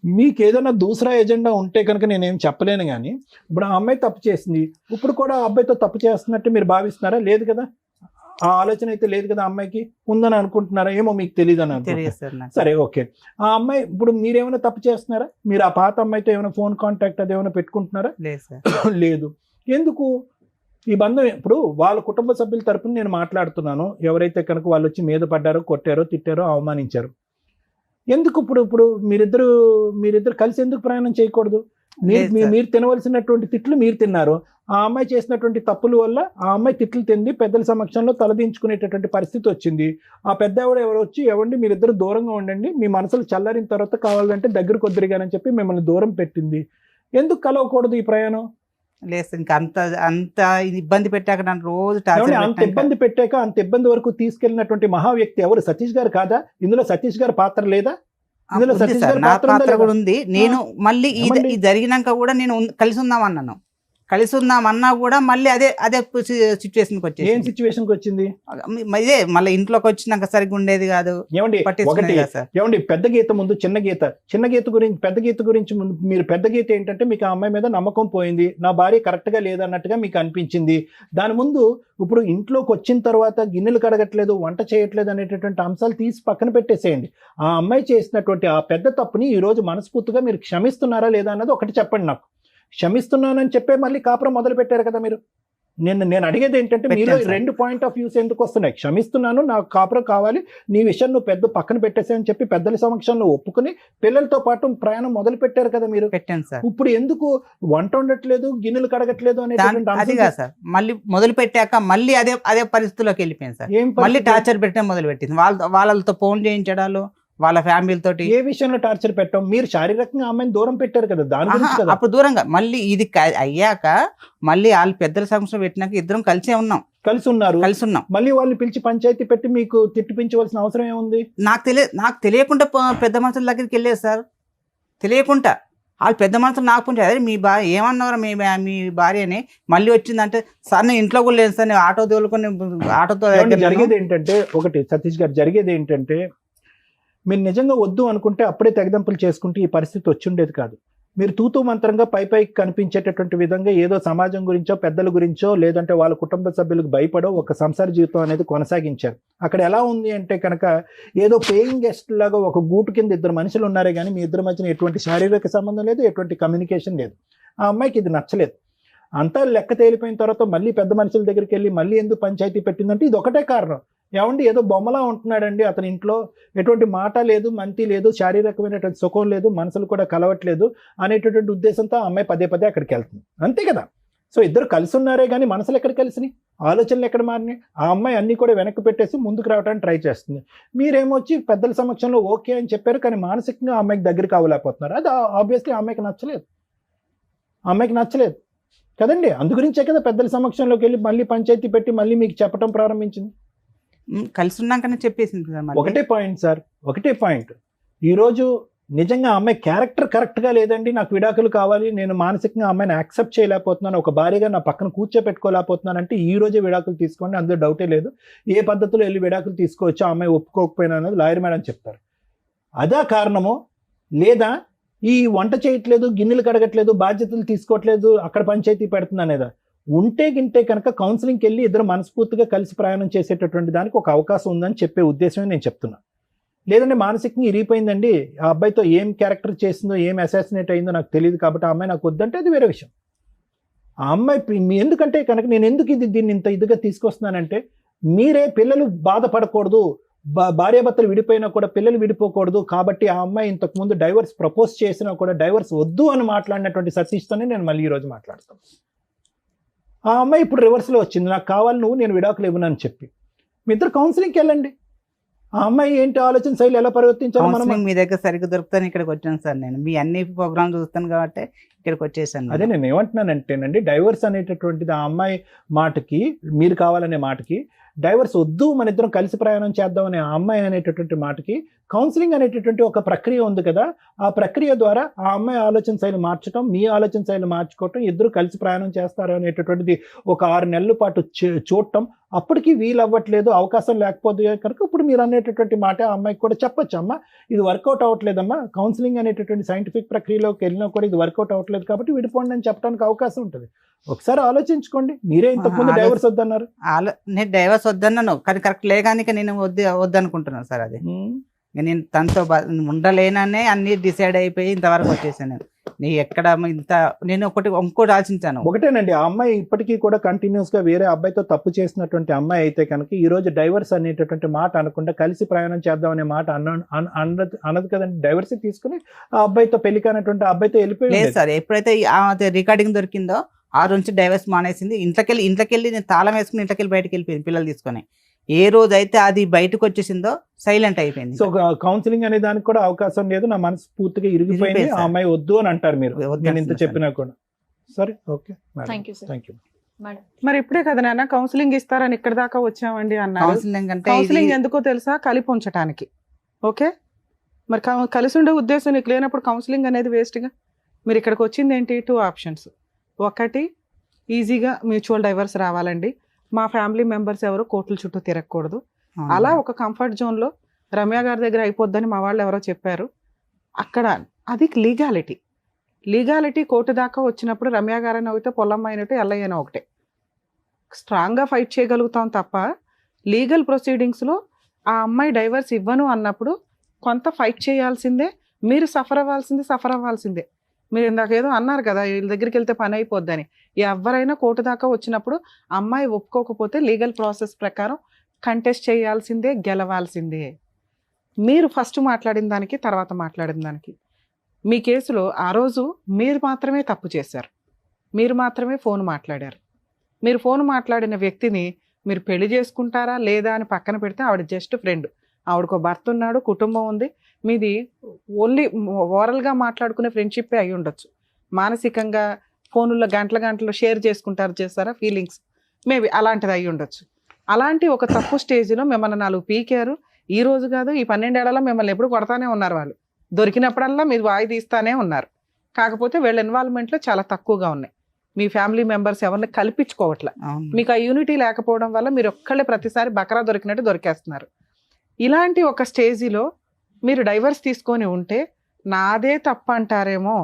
మీకు ఏదైనా దూసరా ఎజెండా ఉంటే కనుక నేనేం చెప్పలేను, కానీ ఇప్పుడు ఆ అమ్మాయి తప్పు చేసింది, ఇప్పుడు కూడా ఆ అబ్బాయితో తప్పు చేస్తున్నట్టు మీరు భావిస్తున్నారా? లేదు కదా, ఆ ఆలోచన అయితే లేదు కదా, అమ్మాయికి ఉందని అనుకుంటున్నారా? ఏమో మీకు తెలియదు అని తెలియదు అనుకుంటున్నారా? సార్ నాకు. సరే ఓకే, ఆ అమ్మాయి ఇప్పుడు మీరేమైనా తప్పు చేస్తున్నారా? మీరు ఆ పాత అమ్మాయితో ఏమైనా ఫోన్ కాంటాక్ట్ అది ఏమైనా పెట్టుకుంటున్నారా? లేదు సార్. లేదు. ఎందుకు ఈ బంధం? ఇప్పుడు వాళ్ళ కుటుంబ సభ్యుల తరపున నేను మాట్లాడుతున్నాను. ఎవరైతే కనుక వాళ్ళు వచ్చి మీద పడ్డారో, కొట్టారో, తిట్టారో, అవమానించారు, ఎందుకు ఇప్పుడు మీరిద్దరు కలిసి ఎందుకు ప్రయాణం చేయకూడదు? లేదు సార్. మీరు తినవలసినటువంటి తిట్లు మీరు తిన్నారు. ఆ అమ్మాయి చేసినటువంటి తప్పుల వల్ల ఆ అమ్మాయి తిట్లు తింది, పెద్దల సమక్షంలో తలదించుకునేటటువంటి పరిస్థితి వచ్చింది. ఆ పెద్ద ఎవరు వచ్చి, ఎవండి మీరిద్దరు దూరంగా ఉండండి, మీ మనసులు చల్లారిన తర్వాత కావాలంటే దగ్గరకు వద్దురుగానని చెప్పి మిమ్మల్ని దూరం పెట్టింది. ఎందుకు కలవకూడదు ఈ ప్రయాణం? లేదు సార్, ఇంకా అంత ఇబ్బంది పెట్టాక నన్ను రోజు ఏమండి, టార్చర్ అంత పెట్టాక ఇబ్బంది పెట్టాక అంత ఇబ్బంది వరకు తీసుకెళ్ళినటువంటి మహా వ్యక్తి ఎవరు? సతీష్ గారు కాదా? ఇందులో సతీష్ గారి పాత్ర లేదా? ఇందులో ఉంది సతీష్ సార్, గారి నా పాత్ర ఉందా పాత్ర లేదా? కూడా ఉంది. నేను మళ్ళీ ఏమండి? ఇది జరిగినాక కూడా నేను కలిసి ఉందాం అన్నాను. కలిసి ఉందాం అన్నా కూడా మళ్ళీ అదే సిచ్యువేషన్కి ఏం వచ్చేసి సిచ్యువేషన్ కి వచ్చింది? ఇదే మళ్ళీ ఇంట్లోకి వచ్చినాక సరిగ్గా ఉండేది కాదు, ఏమండి ఒకటి, పట్టించుకునేది కాదు సార్. ఏమండి పెద్ద గీత ముందు చిన్న గీత, చిన్న గీత గురించి పెద్ద గీత గురించి ముందు మీరు పెద్ద గీత ఏంటంటే మీకు ఆ అమ్మాయి మీద నమ్మకం పోయింది, నా భార్య కరెక్ట్ గా లేదన్నట్టుగా మీకు అనిపించింది. దాని ముందు ఇప్పుడు ఇంట్లోకి వచ్చిన తర్వాత గిన్నెలు కడగట్లేదు, వంట చేయట్లేదు అనేటటువంటి అంశాలు తీసి పక్కన పెట్టేసేయండి. ఆ అమ్మాయి చేసినటువంటి ఆ పెద్ద తప్పుని ఈ రోజు మనస్ఫూర్తిగా మీరు క్షమిస్తున్నారా లేదా అన్నది ఒకటి చెప్పండి నాకు. క్షమిస్తున్నానని చెప్పే మళ్ళీ కాపురం మొదలు పెట్టారు కదా మీరు. నేను అడిగేది ఏంటంటే మీరు పెట్టాను సార్. రెండు పాయింట్ ఆఫ్ వ్యూస్ ఎందుకు వస్తున్నాయి? క్షమిస్తున్నాను, నాకు కాపురం కావాలి, నీ విషయం నువ్వు పెద్ద పక్కన పెట్టేసాయని చెప్పి పెద్దల సమక్షంలో ఒప్పుకుని పిల్లలతో పాటు ప్రయాణం మొదలు పెట్టారు కదా మీరు. పెట్టాను సార్. ఇప్పుడు ఎందుకు వంట ఉండట్లేదు, గిన్నెలు కడగట్లేదు అనేటువంటి అది కాదు సార్, మళ్ళీ మొదలు పెట్టాక మళ్ళీ అదే పరిస్థితిలోకి వెళ్ళిపోయింది సార్. ఏం మళ్ళీ పరిస్థితి? టార్చర్ పెట్టడం మొదలు పెట్టింది. వాళ్ళతో ఫోన్ చేయించడాలు, వాళ్ళ ఫ్యామిలీలతోటి. ఏ విషయంలో టార్చర్ పెట్టాం? మీరు శారీరకంగా అమ్మాయిని దూరం పెట్టారు కదా, దాని గురించి కదా. అప్పుడు దూరంగా మళ్ళీ ఇది అయ్యాక మళ్ళీ వాళ్ళు పెద్దల సమస్య పెట్టినాక ఇద్దరం కలిసే ఉన్నాం, కలిసి ఉన్నారు, కలిసి ఉన్నాం. మళ్ళీ వాళ్ళని పిలిచి పంచాయతీ పెట్టి మీకు తిట్టిపించవలసిన అవసరం ఏముంది? నాకు తెలియకుండా పెద్ద మనుషుల దగ్గరికి వెళ్ళేది సార్. తెలియకుండా వాళ్ళు పెద్ద మనుషులు నాకు పుంచారు, అదే మీ భార్య ఏమన్నారు, మీ భార్యని మళ్ళీ వచ్చిందంటే సార్ నేను ఇంట్లో కూడా లేదు సార్, నేను ఆటో తోలుకొని ఆటోతో జరిగేది ఏంటంటే ఒకటి సతీష్ గారు, జరిగేది ఏంటంటే మీరు నిజంగా వద్దు అనుకుంటే అప్పుడే తెగదంపులు చేసుకుంటే ఈ పరిస్థితి వచ్చి ఉండేది కాదు. మీరు తూతూ మంత్రంగా పైకి కనిపించేటటువంటి విధంగా ఏదో సమాజం గురించో, పెద్దల గురించో, లేదంటే వాళ్ళ కుటుంబ సభ్యులకు భయపడో ఒక సంసార జీవితం అనేది కొనసాగించారు. అక్కడ ఎలా ఉంది అంటే కనుక ఏదో పేయింగ్ గెస్ట్ లాగా ఒక గూటు కింద ఇద్దరు మనుషులు ఉన్నారే కానీ మీ ఇద్దరి మధ్యన ఎటువంటి శారీరక సంబంధం లేదు, ఎటువంటి కమ్యూనికేషన్ లేదు. ఆ అమ్మాయికి ఇది నచ్చలేదు. అంతా లెక్క తేలిపోయిన తర్వాత మళ్ళీ పెద్ద మనుషుల దగ్గరికి వెళ్ళి మళ్ళీ ఎందుకు పంచాయతీ పెట్టిందంటే ఇది ఒకటే కారణం. ఏమండి ఏదో బొమ్మలా ఉంటున్నాడండి అతని ఇంట్లో, ఎటువంటి మాట లేదు, మంతి లేదు, శారీరకమైనటువంటి సుఖం లేదు, మనసులు కూడా కలవట్లేదు అనేటటువంటి ఉద్దేశంతో ఆ అమ్మాయి పదే అక్కడికి వెళ్తుంది, అంతే కదా. సో ఇద్దరు కలిసి ఉన్నారే కానీ మనసులు ఎక్కడ కలిసినాయి, ఆలోచనలు ఎక్కడ మారినాయి? ఆ అమ్మాయి అన్నీ కూడా వెనక్కి పెట్టేసి ముందుకు రావడానికి ట్రై చేస్తుంది. మీరేమొచ్చి పెద్దల సమక్షంలో ఓకే అని చెప్పారు కానీ మానసికంగా ఆ అమ్మాయికి దగ్గరికి అవ్వలేకపోతున్నారు. అది ఆబ్వియస్లీ ఆ అమ్మాయికి నచ్చలేదు కదండి. అందుగురించే కదా పెద్దల సమక్షంలోకి వెళ్ళి మళ్ళీ పంచాయతీ పెట్టి మళ్ళీ మీకు చెప్పడం ప్రారంభించింది. కలిసి ఉన్నాకనే చెప్పేసింది సార్. మళ్ళీ ఒకటే పాయింట్ సార్, ఒకటే పాయింట్. ఈరోజు నిజంగా ఆ అమ్మాయి క్యారెక్టర్ కరెక్ట్గా లేదండి, నాకు విడాకులు కావాలి, నేను మానసికంగా అమ్మాయిని యాక్సెప్ట్ చేయలేకపోతున్నాను, ఒక భార్యగా నా పక్కన కూర్చోపెట్టుకోలేకపోతున్నాను అంటే ఈ రోజే విడాకులు తీసుకోండి, అందులో డౌటే లేదు. ఏ పద్ధతిలో వెళ్ళి విడాకులు తీసుకోవచ్చో ఆ అమ్మాయి ఒప్పుకోకపోయినా అనేది లాయర్ మేడం చెప్తారు. అదా కారణమో, లేదా ఈ వంట చేయట్లేదు, గిన్నెలు కడగట్లేదు, బాధ్యతలు తీసుకోవట్లేదు, అక్కడ పంచాయతీ పెడుతుంది అనేదా? గింటే కనుక కౌన్సిలింగ్కి వెళ్ళి ఇద్దరు మనస్ఫూర్తిగా కలిసి ప్రయాణం చేసేటటువంటి దానికి ఒక అవకాశం ఉందని చెప్పే ఉద్దేశమే నేను చెప్తున్నా. లేదంటే మానసికంగా ఇరిగిపోయిందండి, ఆ అబ్బాయితో ఏం క్యారెక్టర్ చేసిందో, ఏం అసాసినేట్ అయిందో నాకు తెలియదు కాబట్టి ఆ అమ్మాయి నాకు వద్దంటే అది వేరే విషయం. ఆ అమ్మాయి ఎందుకంటే కనుక నేను ఎందుకు దీన్ని ఇంత ఇదిగా తీసుకొస్తున్నానంటే, మీరే పిల్లలు బాధపడకూడదు, భార్యాభర్తలు విడిపోయినా కూడా పిల్లలు విడిపోకూడదు కాబట్టి ఆ అమ్మాయి ఇంతకుముందు డైవర్స్ ప్రపోజ్ చేసినా కూడా డైవర్స్ వద్దు అని మాట్లాడినటువంటి సతీష్తోనే నేను మళ్ళీ ఈరోజు మాట్లాడతాను. ఆ అమ్మాయి ఇప్పుడు రివర్స్లో వచ్చింది, నాకు కావాలి నువ్వు, నేను విడాకులు ఇవ్వనని చెప్పి. మీ ఇద్దరు కౌన్సిలింగ్కి వెళ్ళండి. ఆ అమ్మాయి ఏంటి ఆలోచన శైలి ఎలా పరివర్తించాలో మనం మీ దగ్గర సరిగ్గా దొరుకుతాను ఇక్కడికి వచ్చాను సార్. నేను మీ అన్ని ప్రోగ్రామ్ చూస్తాను కాబట్టి ఇక్కడికి వచ్చేసాను. అదే నేను ఏమంటున్నానంటేనండి, డైవర్స్ అనేటటువంటిది ఆ అమ్మాయి మాటకి, మీరు కావాలనే మాటకి, డైవర్స్ వద్దు మన ఇద్దరం కలిసి ప్రయాణం చేద్దాం అనే ఆ అమ్మాయి అనేటటువంటి మాటకి కౌన్సిలింగ్ అనేటటువంటి ఒక ప్రక్రియ ఉంది కదా. ఆ ప్రక్రియ ద్వారా ఆ అమ్మాయి ఆలోచన శైలి మార్చడం, మీ ఆలోచన శైలి మార్చుకోవటం, ఇద్దరు కలిసి ప్రయాణం చేస్తారు అనేటటువంటిది ఒక 6 నెలల పాటు చూడటం, అప్పటికి వీలు అవ్వట్లేదు, అవకాశం లేకపోతే కనుక ఇప్పుడు మీరు అనేటటువంటి మాట ఆ అమ్మాయికి కూడా చెప్పొచ్చు, అమ్మా ఇది వర్కౌట్ అవ్వట్లేదమ్మా, కౌన్సిలింగ్ అనేటటువంటి సైంటిఫిక్ ప్రక్రియలోకి వెళ్ళినా కూడా ఇది వర్కౌట్ అవ్వట్లేదు కాబట్టి విడిపోండి అని చెప్పడానికి అవకాశం ఉంటుంది. ఒకసారి ఆలోచించుకోండి. మీరే ఇంతకుముందు డైవర్స్ వద్దన్నారు. నేను డైవర్స్ వద్దన్నాను, కానీ కరెక్ట్ లేగానికి నేను వద్దనుకుంటున్నాను సార్. అది నేను తనతో ఉండలేననే అన్ని డిసైడ్ అయిపోయి ఇంతవరకు వచ్చేసాను. ఎక్కడ ఇంత నేను ఇంకోటి ఆలోచించాను. ఒకటేనండి, ఆ అమ్మాయి ఇప్పటికీ కూడా కంటిన్యూస్ గా వేరే అబ్బాయితో తప్పు చేసినటువంటి అమ్మాయి అయితే కనుక ఈ రోజు డైవర్స్ అనేటటువంటి మాట అనకుండా కలిసి ప్రయాణం చేద్దాం అనే మాట అన్నది కదండి. డైవర్స్ తీసుకుని ఆ అబ్బాయితో పెళ్లి కానటువంటి అబ్బాయితో వెళ్ళిపోయి లేదు సార్. ఎప్పుడైతే రికార్డింగ్ దొరికిందో ఆ నుంచి డైవర్స్ మానేసింది. ఇంట్లోకెళ్ళి నేను తాళం వేసుకుని ఇంట్లోకెళ్ళి బయటకు వెళ్ళిపోయింది పిల్లలు తీసుకొని. ఏ రోజు అయితే అది బయటకు వచ్చేసిందో సైలెంట్ అయిపోయింది. సో కౌన్సిలింగ్ అనే దానికి కూడా అవకాశం లేదు, నా మనసు పూర్తిగా ఇరిగిపోయింది, ఆ అమ్మాయి వద్దు అని అంటారు మీరు, నేను ఇంత చెప్పినా కూడా. సరే, ఓకే, థ్యాంక్ యూ. మరి ఇప్పుడే కదా నాన్న కౌన్సిలింగ్ ఇస్తారని ఇక్కడ దాకా వచ్చామండి అన్నారు. కౌన్సిలింగ్ ఎందుకో తెలుసా? కలిపి ఉంచడానికి. ఓకే, మరి కలిసి ఉండే ఉద్దేశం నీకు లేనప్పుడు కౌన్సిలింగ్ అనేది వేస్ట్గా. మీరు ఇక్కడికి వచ్చింది ఏంటి? 2 ఆప్షన్స్. ఒకటి, ఈజీగా మ్యూచువల్ డైవర్స్ రావాలండి, మా ఫ్యామిలీ మెంబర్స్ ఎవరు కోర్టుల చుట్టూ తిరగకూడదు. అలా ఒక కంఫర్ట్ జోన్లో రమ్య గారి దగ్గర అయిపోద్దని మా వాళ్ళు ఎవరో చెప్పారు. అక్కడ అది లీగాలిటీ కోర్టు దాకా వచ్చినప్పుడు రమ్య గారైనా ఒకటే, పొల్లమ్మ అయినట్టు, ఎల్లయ్యనా ఒకటే. స్ట్రాంగ్గా ఫైట్ చేయగలుగుతాం తప్ప లీగల్ ప్రొసీడింగ్స్లో ఆ అమ్మాయి డైవర్స్ ఇవ్వను అన్నప్పుడు కొంత ఫైట్ చేయాల్సిందే, మీరు సఫర్ అవ్వాల్సిందే. మీరు ఇందాక ఏదో అన్నారు కదా, వీళ్ళ దగ్గరికి వెళ్తే పని అయిపోద్దని. ఎవరైనా కోర్టు దాకా వచ్చినప్పుడు అమ్మాయి ఒప్పుకోకపోతే లీగల్ ప్రాసెస్ ప్రకారం కంటెస్ట్ చేయాల్సిందే, గెలవాల్సిందే. మీరు ఫస్ట్ మాట్లాడిన దానికి తర్వాత మాట్లాడిన దానికి మీ కేసులో ఆ రోజు మీరు మాత్రమే తప్పు చేశారు, మీరు మాత్రమే ఫోన్ మాట్లాడారు. మీరు ఫోన్ మాట్లాడిన వ్యక్తిని మీరు పెళ్లి చేసుకుంటారా లేదా అని పక్కన పెడితే ఆవిడ జస్ట్ ఫ్రెండ్, ఆవిడకు భర్త ఉన్నాడు, కుటుంబం ఉంది, మీది ఓన్లీ ఓరల్గా మాట్లాడుకునే ఫ్రెండ్షిప్పే అయి ఉండొచ్చు. మానసికంగా ఫోనుల్లో గంటలు షేర్ చేస్తారా ఫీలింగ్స్, మేబీ అలాంటిది అయి ఉండొచ్చు. అలాంటి ఒక తప్పు స్టేజ్లో మిమ్మల్ని 4 పీకారు. ఈ రోజు కాదు, ఈ 12 ఏళ్లలో మిమ్మల్ని ఎప్పుడు కొడతానే ఉన్నారు వాళ్ళు. దొరికినప్పుడల్లా మీరు వాయి తీస్తానే ఉన్నారు. కాకపోతే వీళ్ళ ఇన్వాల్వ్మెంట్లో చాలా తక్కువగా ఉన్నాయి. మీ ఫ్యామిలీ మెంబర్స్ ఎవరిని కల్పించుకోవట్లే. మీకు ఆ యూనిటీ లేకపోవడం వల్ల మీరు ఒక్కళ్ళే ప్రతిసారి బకరా దొరికినట్టు దొరికేస్తున్నారు. ఇలాంటి ఒక స్టేజిలో మీరు డైవర్స్ తీసుకొని ఉంటే నాదే తప్పు అంటారేమో,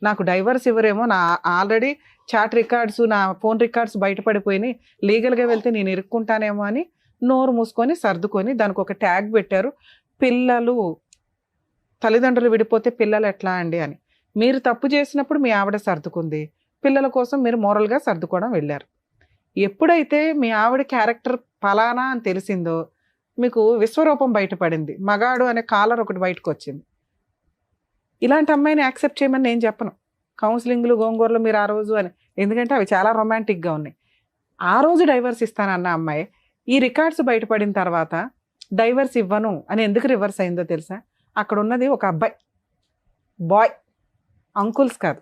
నాకు డైవర్స్ ఇవ్వరేమో, నా ఆల్రెడీ చాట్ రికార్డ్స్, నా ఫోన్ రికార్డ్స్ బయటపడిపోయినాయి, లీగల్గా వెళ్తే నేను ఇరుక్కుంటానేమో అని నోరు మూసుకొని సర్దుకొని దానికి ఒక ట్యాగ్ పెట్టారు, పిల్లలు. తల్లిదండ్రులు విడిపోతే పిల్లలు ఎట్లా అండి అని. మీరు తప్పు చేసినప్పుడు మీ ఆవిడ సర్దుకుంది, పిల్లల కోసం మీరు మోరల్గా సర్దుకోవడం వెళ్ళారు. ఎప్పుడైతే మీ ఆవిడ క్యారెక్టర్ ఫలానా అని తెలిసిందో మీకు విశ్వరూపం బయటపడింది, మగాడు అనే కాలర్ ఒకటి బయటకు వచ్చింది. ఇలాంటి అమ్మాయిని యాక్సెప్ట్ చేయమని నేను చెప్పను. కౌన్సిలింగ్లు గోంగూరలు మీరు ఆ రోజు అని, ఎందుకంటే అవి చాలా రొమాంటిక్గా ఉన్నాయి. ఆ రోజు డైవర్స్ ఇస్తానన్న అమ్మాయి ఈ రికార్డ్స్ బయటపడిన తర్వాత డైవర్స్ ఇవ్వను అని ఎందుకు రివర్స్ అయిందో తెలుసా? అక్కడ ఉన్నది ఒక అబ్బాయి, బాయ్, అంకుల్స్ కాదు.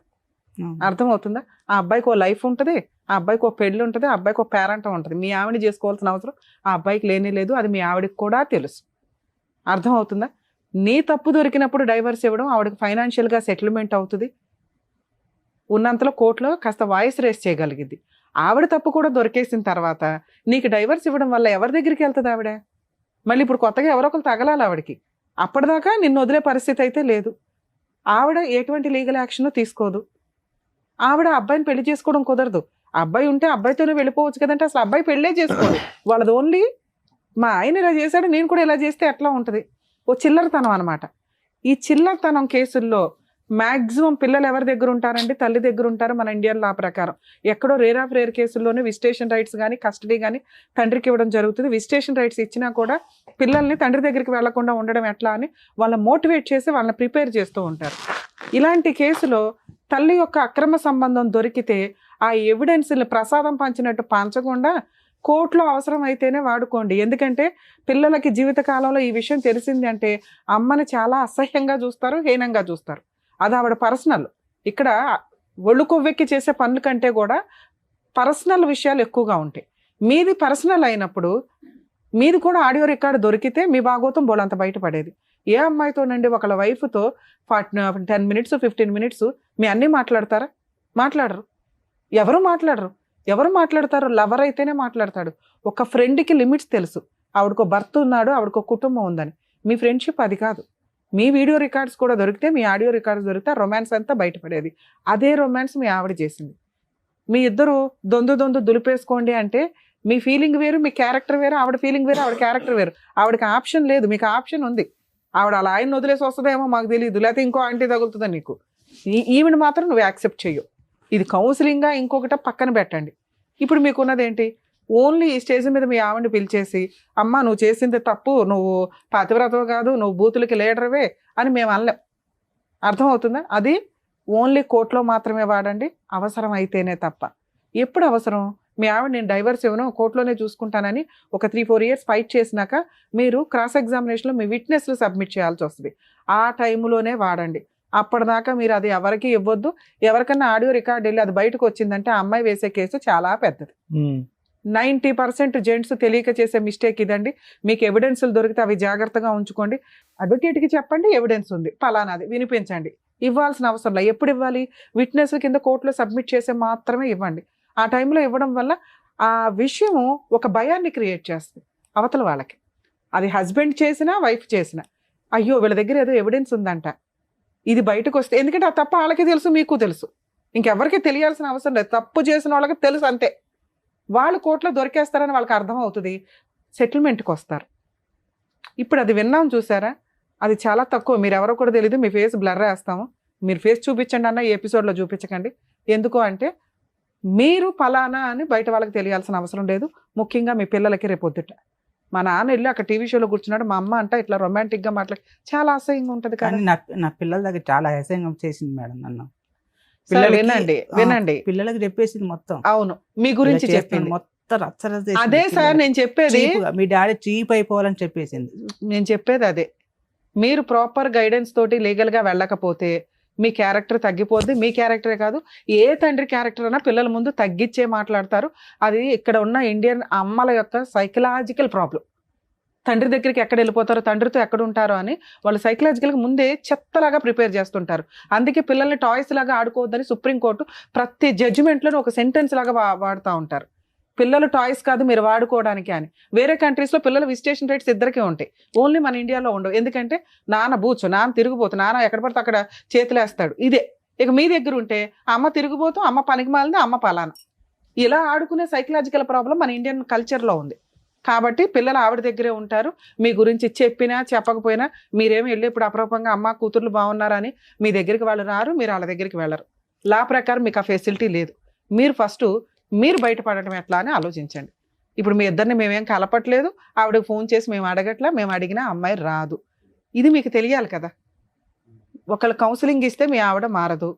అర్థమవుతుందా? ఆ అబ్బాయికి ఓ లైఫ్ ఉంటుంది, ఆ అబ్బాయికి ఒక పెళ్ళి ఉంటుంది, ఆ అబ్బాయికి ఒక పేరెంట్ ఉంటుంది. మీ ఆవిడని చేసుకోవాల్సిన అవసరం ఆ అబ్బాయికి లేనే లేదు, అది మీ ఆవిడకి కూడా తెలుసు. అర్థమవుతుందా? నీ తప్పు దొరికినప్పుడు డైవర్స్ ఇవ్వడం ఆవిడకి ఫైనాన్షియల్గా సెటిల్మెంట్ అవుతుంది, ఉన్నంతలో కోర్టులో కాస్త వాయిస్ రేస్ చేయగలిగింది. ఆవిడ తప్పు కూడా దొరికేసిన తర్వాత నీకు డైవర్స్ ఇవ్వడం వల్ల ఎవరి దగ్గరికి వెళ్తుంది ఆవిడ? మళ్ళీ ఇప్పుడు కొత్తగా ఎవరో ఒకరు తగలాలి ఆవిడకి. అప్పటిదాకా నిన్ను వదిలే పరిస్థితి అయితే లేదు. ఆవిడ ఎటువంటి లీగల్ యాక్షన్ తీసుకోదు. ఆవిడ అబ్బాయిని పెళ్లి చేసుకోవడం కుదరదు. అబ్బాయి ఉంటే అబ్బాయితోనే వెళ్ళిపోవచ్చు కదంటే అసలు అబ్బాయి పెళ్ళే చేసుకోదు. వాళ్ళది ఓన్లీ మా ఆయన ఇలా చేశాడు, నేను కూడా ఇలా చేస్తే ఎట్లా ఉంటుంది, ఓ చిల్లరతనం అనమాట. ఈ చిల్లరతనం కేసుల్లో మ్యాక్సిమం పిల్లలు ఎవరి దగ్గర ఉంటారండి? తల్లి దగ్గర ఉంటారు. మన ఇండియన్ లా ప్రకారం ఎక్కడో రేర్ ఆఫ్ రేర్ కేసుల్లోనే విజిటేషన్ రైట్స్ కానీ కస్టడీ కానీ తండ్రికి ఇవ్వడం జరుగుతుంది. విజిటేషన్ రైట్స్ ఇచ్చినా కూడా పిల్లల్ని తండ్రి దగ్గరికి వెళ్లకుండా ఉండడం ఎట్లా అని వాళ్ళని మోటివేట్ చేసి వాళ్ళని ప్రిపేర్ చేస్తూ ఉంటారు. ఇలాంటి కేసులో తల్లి యొక్క అక్రమ సంబంధం దొరికితే ఆ ఎవిడెన్స్ని ప్రసాదం పంచినట్టు పంచకుండా కోర్టులో అవసరం అయితేనే వాడుకోండి. ఎందుకంటే పిల్లలకి జీవితకాలంలో ఈ విషయం తెలిసింది అంటే అమ్మని చాలా అసహ్యంగా చూస్తారు, హీనంగా చూస్తారు. అది ఆవిడ పర్సనల్. ఇక్కడ ఒళ్ళు కొవ్వెక్కి చేసే పనుల కంటే కూడా పర్సనల్ విషయాలు ఎక్కువగా ఉంటాయి. మీది పర్సనల్ అయినప్పుడు మీది కూడా ఆడియో రికార్డు దొరికితే మీ భాగోతం బోలంత బయటపడేది. ఏ అమ్మాయితోనండి ఒకళ్ళ వైఫ్తో 10 minutes 15 minutes మీ అన్నీ మాట్లాడతారా? మాట్లాడరు. ఎవరు మాట్లాడరు. ఎవరు మాట్లాడతారు? లవర్ అయితేనే మాట్లాడతాడు. ఒక ఫ్రెండ్కి లిమిట్స్ తెలుసు. ఆవిడకో భర్త ఉన్నాడు, ఆవిడకో కుటుంబం ఉందని. మీ ఫ్రెండ్షిప్ అది కాదు. మీ వీడియో రికార్డ్స్ కూడా దొరికితే, మీ ఆడియో రికార్డ్స్ దొరికితే రొమాన్స్ అంతా బయటపడేది. అదే రొమాన్స్ మీ ఆవిడ చేసింది. మీ ఇద్దరు దొందు దులిపేసుకోండి అంటే మీ ఫీలింగ్ వేరు, మీ క్యారెక్టర్ వేరు, ఆవిడ ఫీలింగ్ వేరు, ఆవిడ క్యారెక్టర్ వేరు. ఆవిడకి ఆప్షన్ లేదు, మీకు ఆప్షన్ ఉంది. ఆవిడ అలా ఆయన వదిలేసి వస్తుందేమో మాకు తెలియదు, లేకపోతే ఇంకో ఆంటీ తగులుతుందా నీకు. ఈవిడ మాత్రం నువ్వు యాక్సెప్ట్ చెయ్యు. ఇది కౌన్సిలింగ్గా ఇంకొకట పక్కన పెట్టండి. ఇప్పుడు మీకున్నది ఏంటి? ఓన్లీ ఈ స్టేజ్ మీద మీ ఆవిడని పిలిచేసి, అమ్మ నువ్వు చేసింది తప్పు, నువ్వు పతివ్రతవు కాదు, నువ్వు బూతులకి లీడర్వే అని మేము అనలేం. అర్థమవుతుందా? అది ఓన్లీ కోర్టులో మాత్రమే వాడండి, అవసరం అయితేనే తప్ప. ఎప్పుడు అవసరం? మీ ఆవిడ నేను డైవర్స్ ఇవ్వను, కోర్టులోనే చూసుకుంటానని ఒక 3-4 years ఫైట్ చేసినాక మీరు క్రాస్ ఎగ్జామినేషన్లో మీ విట్నెస్లు సబ్మిట్ చేయాల్సి వస్తుంది. ఆ టైంలోనే వాడండి. అప్పటిదాకా మీరు అది ఎవరికి ఇవ్వద్దు. ఎవరికన్నా ఆడియో రికార్డ్ వెళ్ళి అది బయటకు వచ్చిందంటే ఆ అమ్మాయి వేసే కేసు చాలా పెద్దది. 90% జెంట్స్ తెలియక చేసే మిస్టేక్ ఇదండి. మీకు ఎవిడెన్స్లు దొరికితే అవి జాగ్రత్తగా ఉంచుకోండి. అడ్వకేట్కి చెప్పండి, ఎవిడెన్స్ ఉంది పలానాది వినిపించండి. ఇవ్వాల్సిన అవసరం లేదు. ఎప్పుడు ఇవ్వాలి? విట్నెస్ల కింద కోర్టులో సబ్మిట్ చేసే మాత్రమే ఇవ్వండి. ఆ టైంలో ఇవ్వడం వల్ల ఆ విషయం ఒక భయాన్ని క్రియేట్ చేస్తుంది అవతల వాళ్ళకి. అది హస్బెండ్ చేసినా వైఫ్ చేసినా, అయ్యో వీళ్ళ దగ్గర ఏదో ఎవిడెన్స్ ఉందంట, ఇది బయటకు వస్తే, ఎందుకంటే ఆ తప్ప వాళ్ళకి తెలుసు, మీకు తెలుసు, ఇంకెవరికి తెలియాల్సిన అవసరం లేదు. తప్పు చేసిన వాళ్ళకి తెలుసు అంతే. వాళ్ళు కోర్టులో దొరికేస్తారని వాళ్ళకి అర్థం అవుతుంది, సెటిల్మెంట్కి వస్తారు. ఇప్పుడు అది విన్నాం చూసారా, అది చాలా తక్కువ. మీరు ఎవరో కూడా తెలియదు, మీ ఫేస్ బ్లర్ వేస్తాము, మీరు ఫేస్ చూపించండి అన్న, ఈ ఎపిసోడ్లో చూపించకండి. ఎందుకు అంటే మీరు ఫలానా అని బయట వాళ్ళకి తెలియాల్సిన అవసరం లేదు. ముఖ్యంగా మీ పిల్లలకి రేపొద్దుట మా నాన్న వెళ్ళి అక్కడ టీవీ షోలో కూర్చున్నాడు, మా అమ్మ అంట ఇట్లా రొమాంటిక్గా మాట్లాడి చాలా అసహ్యంగా ఉంటుంది. కానీ నా పిల్లల దగ్గర చాలా అసహ్యంగా చేసింది మేడం నన్ను. వినండి పిల్లలకి చెప్పేసింది మొత్తం. అవును, మీ గురించి చెప్పింది మొత్తం రచ్చరచ్చ చేసింది. అదే సార్ నేను చెప్పేది, మీ డాడీ చీప్ అయిపోవాలని చెప్పేసింది. నేను చెప్పేది అదే. మీరు ప్రాపర్ గైడెన్స్ తోటి లీగల్గా వెళ్ళకపోతే మీ క్యారెక్టర్ తగ్గిపోద్ది. మీ క్యారెక్టరే కాదు, ఏ తండ్రి క్యారెక్టర్ అయినా పిల్లల ముందు తగ్గించే మాట్లాడతారు. అది ఇక్కడ ఉన్న ఇండియన్ అమ్మల యొక్క సైకలాజికల్ ప్రాబ్లం. తండ్రి దగ్గరికి ఎక్కడ వెళ్ళిపోతారో, తండ్రితో ఎక్కడ ఉంటారో అని వాళ్ళు సైకలాజికల్గా ముందే చెత్తలాగా ప్రిపేర్ చేస్తుంటారు. అందుకే పిల్లల్ని టాయ్స్ లాగా ఆడుకోవద్దని సుప్రీంకోర్టు ప్రతి జడ్జిమెంట్లోనూ ఒక సెంటెన్స్ లాగా వాడుతూ ఉంటారు. పిల్లలు టాయ్స్ కాదు మీరు వాడుకోవడానికి అని. వేరే కంట్రీస్లో పిల్లల విజిటేషన్ రైట్స్ ఇద్దరికే ఉంటాయి, ఓన్లీ మన ఇండియాలో ఉండవు. ఎందుకంటే నాన్న బూచు, నాన్న తిరిగిపోతు, నాన్న ఎక్కడ పడితే అక్కడ చేతులేస్తాడు, ఇదే. ఇక మీ దగ్గర ఉంటే అమ్మ తిరిగిపోతూ, అమ్మ పనికి మాలింది, అమ్మ పలానా. ఇలా ఆడుకునే సైకలాజికల్ ప్రాబ్లం మన ఇండియన్ కల్చర్లో ఉంది. కాబట్టి పిల్లలు ఆవిడ దగ్గరే ఉంటారు. మీ గురించి చెప్పినా చెప్పకపోయినా మీరేమి వెళ్ళి ఇప్పుడు అప్రూపంగా అమ్మ కూతుర్లు బాగున్నారా అని మీ దగ్గరికి వాళ్ళు రారు, మీరు వాళ్ళ దగ్గరికి వెళ్ళరు. లా ప్రకారం మీకు ఆ ఫెసిలిటీ లేదు. మీరు ఫస్ట్ మీరు బయటపడటం ఎట్లా అని ఆలోచించండి. ఇప్పుడు మీ ఇద్దరిని మేమేం కలపట్లేదు, ఆవిడకి ఫోన్ చేసి మేము అడగట్లా, మేము అడిగినా అమ్మాయి రాదు. ఇది మీకు తెలియాలి కదా. ఒకళ్ళు కౌన్సిలింగ్ ఇస్తే మీ ఆవిడ మారదు.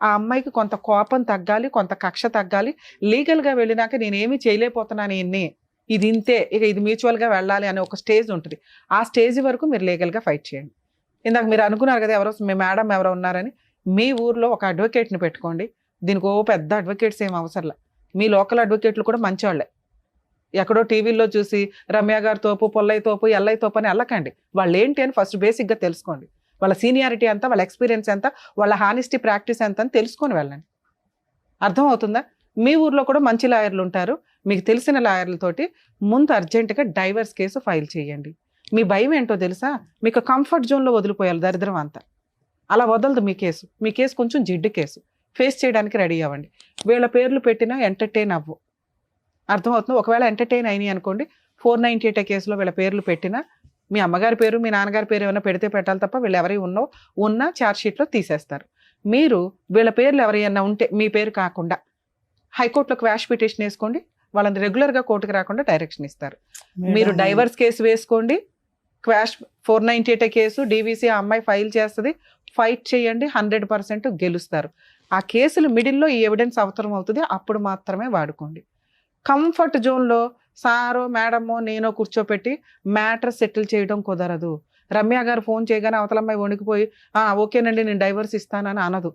ఆ అమ్మాయికి కొంత కోపం తగ్గాలి, కొంత కక్ష తగ్గాలి. లీగల్గా వెళ్ళినాక నేనేమీ చేయలేకపోతున్నాను ఇన్ని, ఇది ఇంతే, ఇక ఇది మ్యూచువల్గా వెళ్ళాలి అనే ఒక స్టేజ్ ఉంటుంది. ఆ స్టేజ్ వరకు మీరు లీగల్గా ఫైట్ చేయండి. ఇందాక మీరు అనుకున్నారు కదా ఎవరో మీ మేడం ఎవరో ఉన్నారని, మీ ఊర్లో ఒక అడ్వకేట్ని పెట్టుకోండి. దీనికి పెద్ద అడ్వకేట్స్ ఏం అవసరంలే. మీ లోకల్ అడ్వకేట్లు కూడా మంచివాళ్ళే. ఎక్కడో టీవీల్లో చూసి రమ్య గారి తోపు, పొల్లయ్య తోపు, ఎల్లయ్య తోపు అని వెళ్ళకండి. వాళ్ళు ఏంటి అని ఫస్ట్ బేసిక్గా తెలుసుకోండి. వాళ్ళ సీనియారిటీ ఎంత, వాళ్ళ ఎక్స్పీరియన్స్ ఎంత, వాళ్ళ హానెస్టీ ప్రాక్టీస్ ఎంత అని తెలుసుకొని వెళ్ళండి. అర్థమవుతుందా? మీ ఊర్లో కూడా మంచి లాయర్లు ఉంటారు. మీకు తెలిసిన లాయర్లతోటి ముందు అర్జెంటుగా డైవర్స్ కేసు ఫైల్ చేయండి. మీ భయం ఏంటో తెలుసా? మీకు కంఫర్ట్ జోన్లో వదిలిపోయాలి దరిద్రం అంతా. అలా వదలదు మీ కేసు. మీ కేసు కొంచెం జిడ్డు కేసు. ఫేస్ చేయడానికి రెడీ అవ్వండి. వీళ్ళ పేర్లు పెట్టినా ఎంటర్టైన్ అవ్వు. అర్థమవుతుంది? ఒకవేళ ఎంటర్టైన్ అయినాయి అనుకోండి, 498 కేసులో వీళ్ళ పేర్లు పెట్టినా మీ అమ్మగారి పేరు, మీ నాన్నగారి పేరు ఏమైనా పెడితే పెట్టాలి తప్ప వీళ్ళు ఎవరి ఉన్న ఛార్జ్షీట్లో తీసేస్తారు. మీరు వీళ్ళ పేర్లు ఎవరైనా ఉంటే మీ పేరు కాకుండా హైకోర్టులో క్వాష్ పిటిషన్ వేసుకోండి. వాళ్ళని రెగ్యులర్గా కోర్టుకు రాకుండా డైరెక్షన్ ఇస్తారు. మీరు డైవర్స్ కేసు వేసుకోండి. క్వాష్ 498 కేసు డీవీసీ ఆ అమ్మాయి ఫైల్ చేస్తుంది. ఫైట్ చేయండి, 100% గెలుస్తారు. ఆ కేసులు మిడిల్లో ఈ ఎవిడెన్స్ అవసరం అవుతుంది, అప్పుడు మాత్రమే వాడుకోండి. కంఫర్ట్ జోన్లో సారో మేడమో నేనో కూర్చోపెట్టి మ్యాటర్ సెటిల్ చేయడం కుదరదు. రమ్య గారు ఫోన్ చేయగానే అవతలమ్మాయి వణికిపోయి ఓకేనండి నేను డైవర్స్ ఇస్తానని అనదు.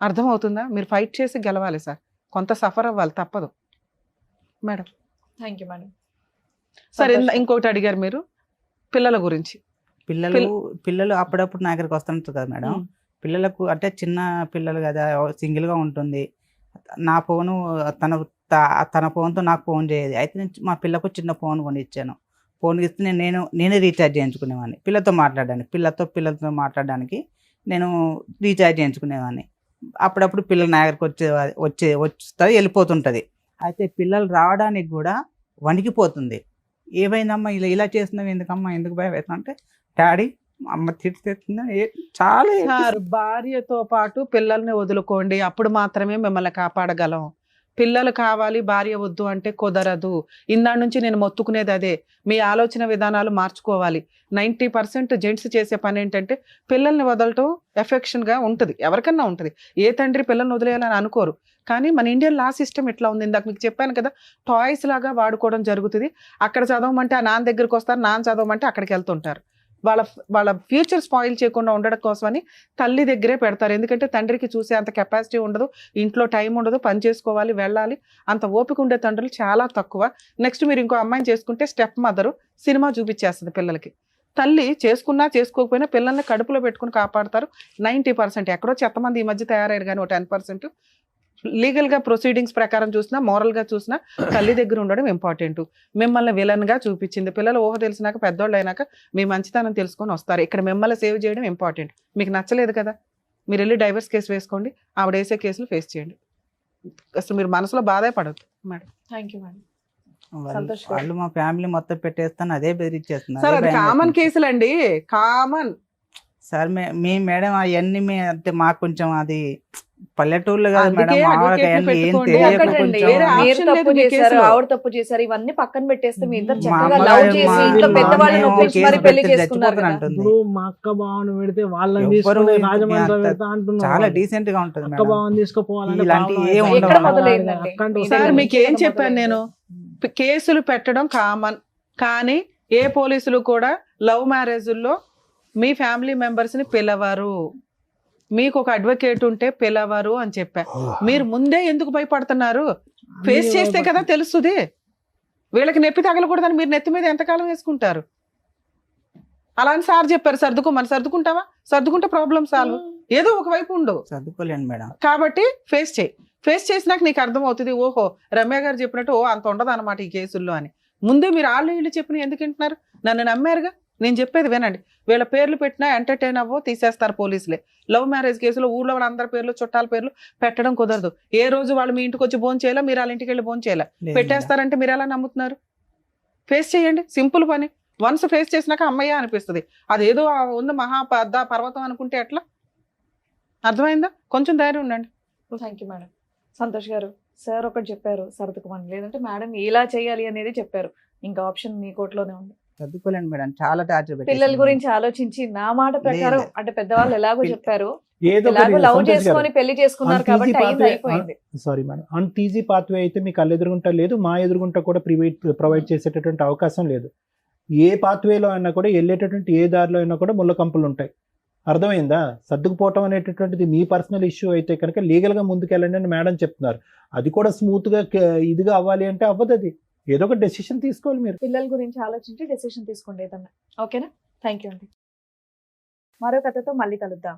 అర్థమవుతుందా? మీరు ఫైట్ చేసి గెలవాలి సార్. కొంత సఫర్ అవ్వాలి, తప్పదు మేడం. Thank you madam. సరే, ఇంకోటి అడిగారు మీరు పిల్లల గురించి. పిల్లలు అప్పుడప్పుడు నా దగ్గరికి వస్తుంటారు కదా మేడం. పిల్లలకు అంటే చిన్న పిల్లలు కదా, సింగిల్గా ఉంటుంది, నా ఫోను తన ఫోన్తో నాకు ఫోన్ చేయదు. అయితే నేను మా పిల్లకు చిన్న ఫోన్ కొనిచ్చాను. ఫోన్ ఇస్తే నేనే రీఛార్జ్ చేయించుకునేవాడిని పిల్లలతో మాట్లాడడానికి నేను రీఛార్జ్ చేయించుకునేవాడిని. అప్పుడప్పుడు పిల్లలు నా దగ్గరికి వస్తుంది వెళ్ళిపోతుంటుంది. అయితే పిల్లలు రావడానికి కూడా వణికిపోతుంది. ఏమైందమ్మా ఇలా చేస్తున్నావు, ఎందుకమ్మా, ఎందుకు భయం అవుతుంది అంటే, డాడీ అమ్మ తిడుతుందా, చాలా సార్ భార్యతో పాటు పిల్లల్ని వదులుకోండి, అప్పుడు మాత్రమే మిమ్మల్ని కాపాడగలం. పిల్లలు కావాలి భార్య వద్దు అంటే కుదరదు. ఇందాడి నుంచి నేను మొత్తుకునేది అదే, మీ ఆలోచన విధానాలు మార్చుకోవాలి. 90% జెంట్స్ చేసే పని ఏంటంటే పిల్లల్ని వదలటం ఎఫెక్షన్గా ఉంటుంది, ఎవరికన్నా ఉంటుంది. ఏ తండ్రి పిల్లల్ని వదిలేయాలని అనుకోరు. కానీ మన ఇండియన్ లా సిస్టమ్ ఎట్లా ఉంది, ఇందాక మీకు చెప్పాను కదా, టాయ్స్ లాగా వాడుకోవడం జరుగుతుంది. అక్కడ చదవమంటే ఆ నాన్న దగ్గరికి వస్తారు, నాన్న చదవమంటే అక్కడికి వెళ్తుంటారు. వాళ్ళ ఫ్యూచర్ స్పాయిల్ చేయకుండా ఉండడం కోసమని తల్లి దగ్గరే పెడతారు. ఎందుకంటే తండ్రికి చూసే అంత కెపాసిటీ ఉండదు, ఇంట్లో టైం ఉండదు, పని చేసుకోవాలి, వెళ్ళాలి, అంత ఓపిక ఉండే తండ్రులు చాలా తక్కువ. నెక్స్ట్ మీరు ఇంకో అమ్మాయిని చేసుకుంటే స్టెప్ మదరు సినిమా చూపించేస్తుంది పిల్లలకి. తల్లి చేసుకున్నా చేసుకోకపోయినా పిల్లల్ని కడుపులో పెట్టుకుని కాపాడతారు 90%. ఎక్కడో చెత్తమంది ఈ మధ్య తయారయ్యారు, కానీ 10% లీగల్గా ప్రొసీడింగ్స్ ప్రకారం చూసినా, మోరల్గా చూసినా తల్లి దగ్గర ఉండడం ఇంపార్టెంట్. మిమ్మల్ని విలన్గా చూపించింది. పిల్లలు ఊహ తెలిసినాక, పెద్దోళ్ళు అయినాక మీ మంచితనం తెలుసుకొని వస్తారు. ఇక్కడ మిమ్మల్ని సేవ్ చేయడం ఇంపార్టెంట్. మీకు నచ్చలేదు కదా, మీరు వెళ్ళి డైవర్స్ కేసు వేసుకోండి, ఆవిడ వేసే కేసులు ఫేస్ చేయండి. అసలు మీరు మనసులో బాధే పడద్దు మేడం. Thank you madam. వాళ్ళు మా ఫ్యామిలీ మొత్తం పెట్టేస్తాను అదే బెదిరించేస్తున్నారు. సార్ అది కామన్ కేసులు అండి, కామన్. సార్ మేడం అవన్నీ అంటే మాకు కొంచెం అది పల్లెటూర్లు కాదు మేడం, అందుకే మామూలుగా advocate అవన్నీ ఏం పెట్టుకోండి. తెలియక ఒకటండి, కొంచెం వేరే మీరు option తప్పు లేదు మీ చేశారు, కేసులో. ఆవిడ తప్పు చేశారు, ఇవన్నీ పక్కన పెట్టేస్తే మీ ఇద్దరు మా చక్కగా అమ్మగారు లవ్ చేసి ఇంట్లో మా పెద్దవాళ్ళని అమ్మ ఒప్పించి కేసు మరి పెళ్లి పెడితే చేసుకున్నారు చచ్చిపోతాను కదా. అంటుంది. ఇప్పుడు మా అక్క బావను పెడితే వాళ్ళని ఎవ్వరు తీసుకుని ఇంత రాజమండ్రి అంత పెడతా అంటున్నారు. చాలా డీసెంట్ గా ఉంటుంది అక్క మేడం. బావని తీసుకుపోవాలంటే ఇలాంటి ప్రాబ్లం ఏం అవుతుంది. ఎక్కడ ఉండవు. మొదలైందండి? అక్కంటూ మీ సార్ దగ్గర మీకు ఏం నుంచి చెప్పాను నేను, కేసులు పెట్టడం కామన్, కానీ ఏ పోలీసులు కూడా లవ్ మ్యారేజుల్లో మీ ఫ్యామిలీ మెంబర్స్ ని పిలవరు. మీకు ఒక అడ్వకేట్ ఉంటే పిలవరు అని చెప్పా. మీరు ముందే ఎందుకు భయపడుతున్నారు? ఫేస్ చేస్తే కదా తెలుస్తుంది. వీళ్ళకి నొప్పి తగలకూడదని మీరు నెత్తి మీద ఎంతకాలం వేసుకుంటారు? అలా అని సార్ చెప్పారు సర్దుకోమని. సర్దుకుంటావా? సర్దుకుంటే ప్రాబ్లం సాల్వ్. ఏదో ఒక వైపు ఉండు. చదువుకోలేను మేడం. కాబట్టి ఫేస్ చేయి. ఫేస్ చేసినాక నీకు అర్థం అవుతుంది, ఓహో రమ్య గారు చెప్పినట్టు అంత ఉండదు అనమాట ఈ కేసుల్లో అని. ముందే మీరు వీళ్ళు చెప్పిన ఎందుకు వింటున్నారు? నన్ను నమ్మారుగా, నేను చెప్పేది వినండి. వీళ్ళ పేర్లు పెట్టినా ఎంటర్టైన్ అవ్వో తీసేస్తారు పోలీసులే. లవ్ మ్యారేజ్ కేసులో ఊళ్ళో వాళ్ళ అందరి పేర్లు, చుట్టాల పేర్లు పెట్టడం కుదరదు. ఏ రోజు వాళ్ళు మీ ఇంటికి వచ్చి భోజనం చేయాలా, మీరు వాళ్ళ ఇంటికి వెళ్ళి భోజనం చేయాలా, లేదు పెట్టేస్తారంటే మీరు ఎలా నమ్ముతున్నారు? ఫేస్ చేయండి, సింపుల్ పని. వన్స్ ఫేస్ చేసినాక అమ్మయ్య అనిపిస్తుంది. అదేదో ఉంది మహా పర్వతం అనుకుంటే ఎట్లా? అర్థమైందా? కొంచెం ధైర్యం ఉండండి. Thank you madam. సంతోష్ గారు, సార్ ఒకటి చెప్పారు సర్దుకోమని, లేదంటే మేడం ఇలా చేయాలి అనేది చెప్పారు. ఇంకా ఆప్షన్ మీ కోర్టులోనే ఉంది. చదువుకోలేను మేడం, చాలా టార్చర్ పిల్లల గురించి ఆలోచించి నా మాట ప్రకారం, లేదు. అంటే పెద్దవాళ్ళు ఎలాగో చెప్పారు, ఏదో ఎలాగో లవ్ చేసుకొని పెళ్లి చేసుకున్నారు కాబట్టి అయింది, అయిపోయింది. సారీ మేడం, అంత ఈజీ పాత్వే అయితే మీకు కళ్ళు ఎదురుగుంటా లేదు, మా ఎదురుగుంటా కూడా ప్రొవైడ్ చేసేటటువంటి అవకాశం లేదు. ఏ పాత్వేలో అయినా కూడా వెళ్ళేటటువంటి ఏ దారిలో అయినా కూడా ముళ్ళ కంపులు ఉంటాయి. అర్థమైందా? సర్దుకుపోవటం అనేటటువంటిది మీ పర్సనల్ ఇష్యూ అయితే కనుక లీగల్గా ముందుకెళ్ళండి అని మేడం చెప్తున్నారు. అది కూడా స్మూత్గా ఇదిగా అవ్వాలి అంటే అవ్వదు. అది ఏదో ఒక డెసిషన్ తీసుకోవాలి మీరు. పిల్లల గురించి ఆలోచించి డెసిషన్ తీసుకోండి ఏదన్నా. ఓకేనా? థ్యాంక్ యూ అండి. మరో కథతో మళ్ళీ కలుద్దాం.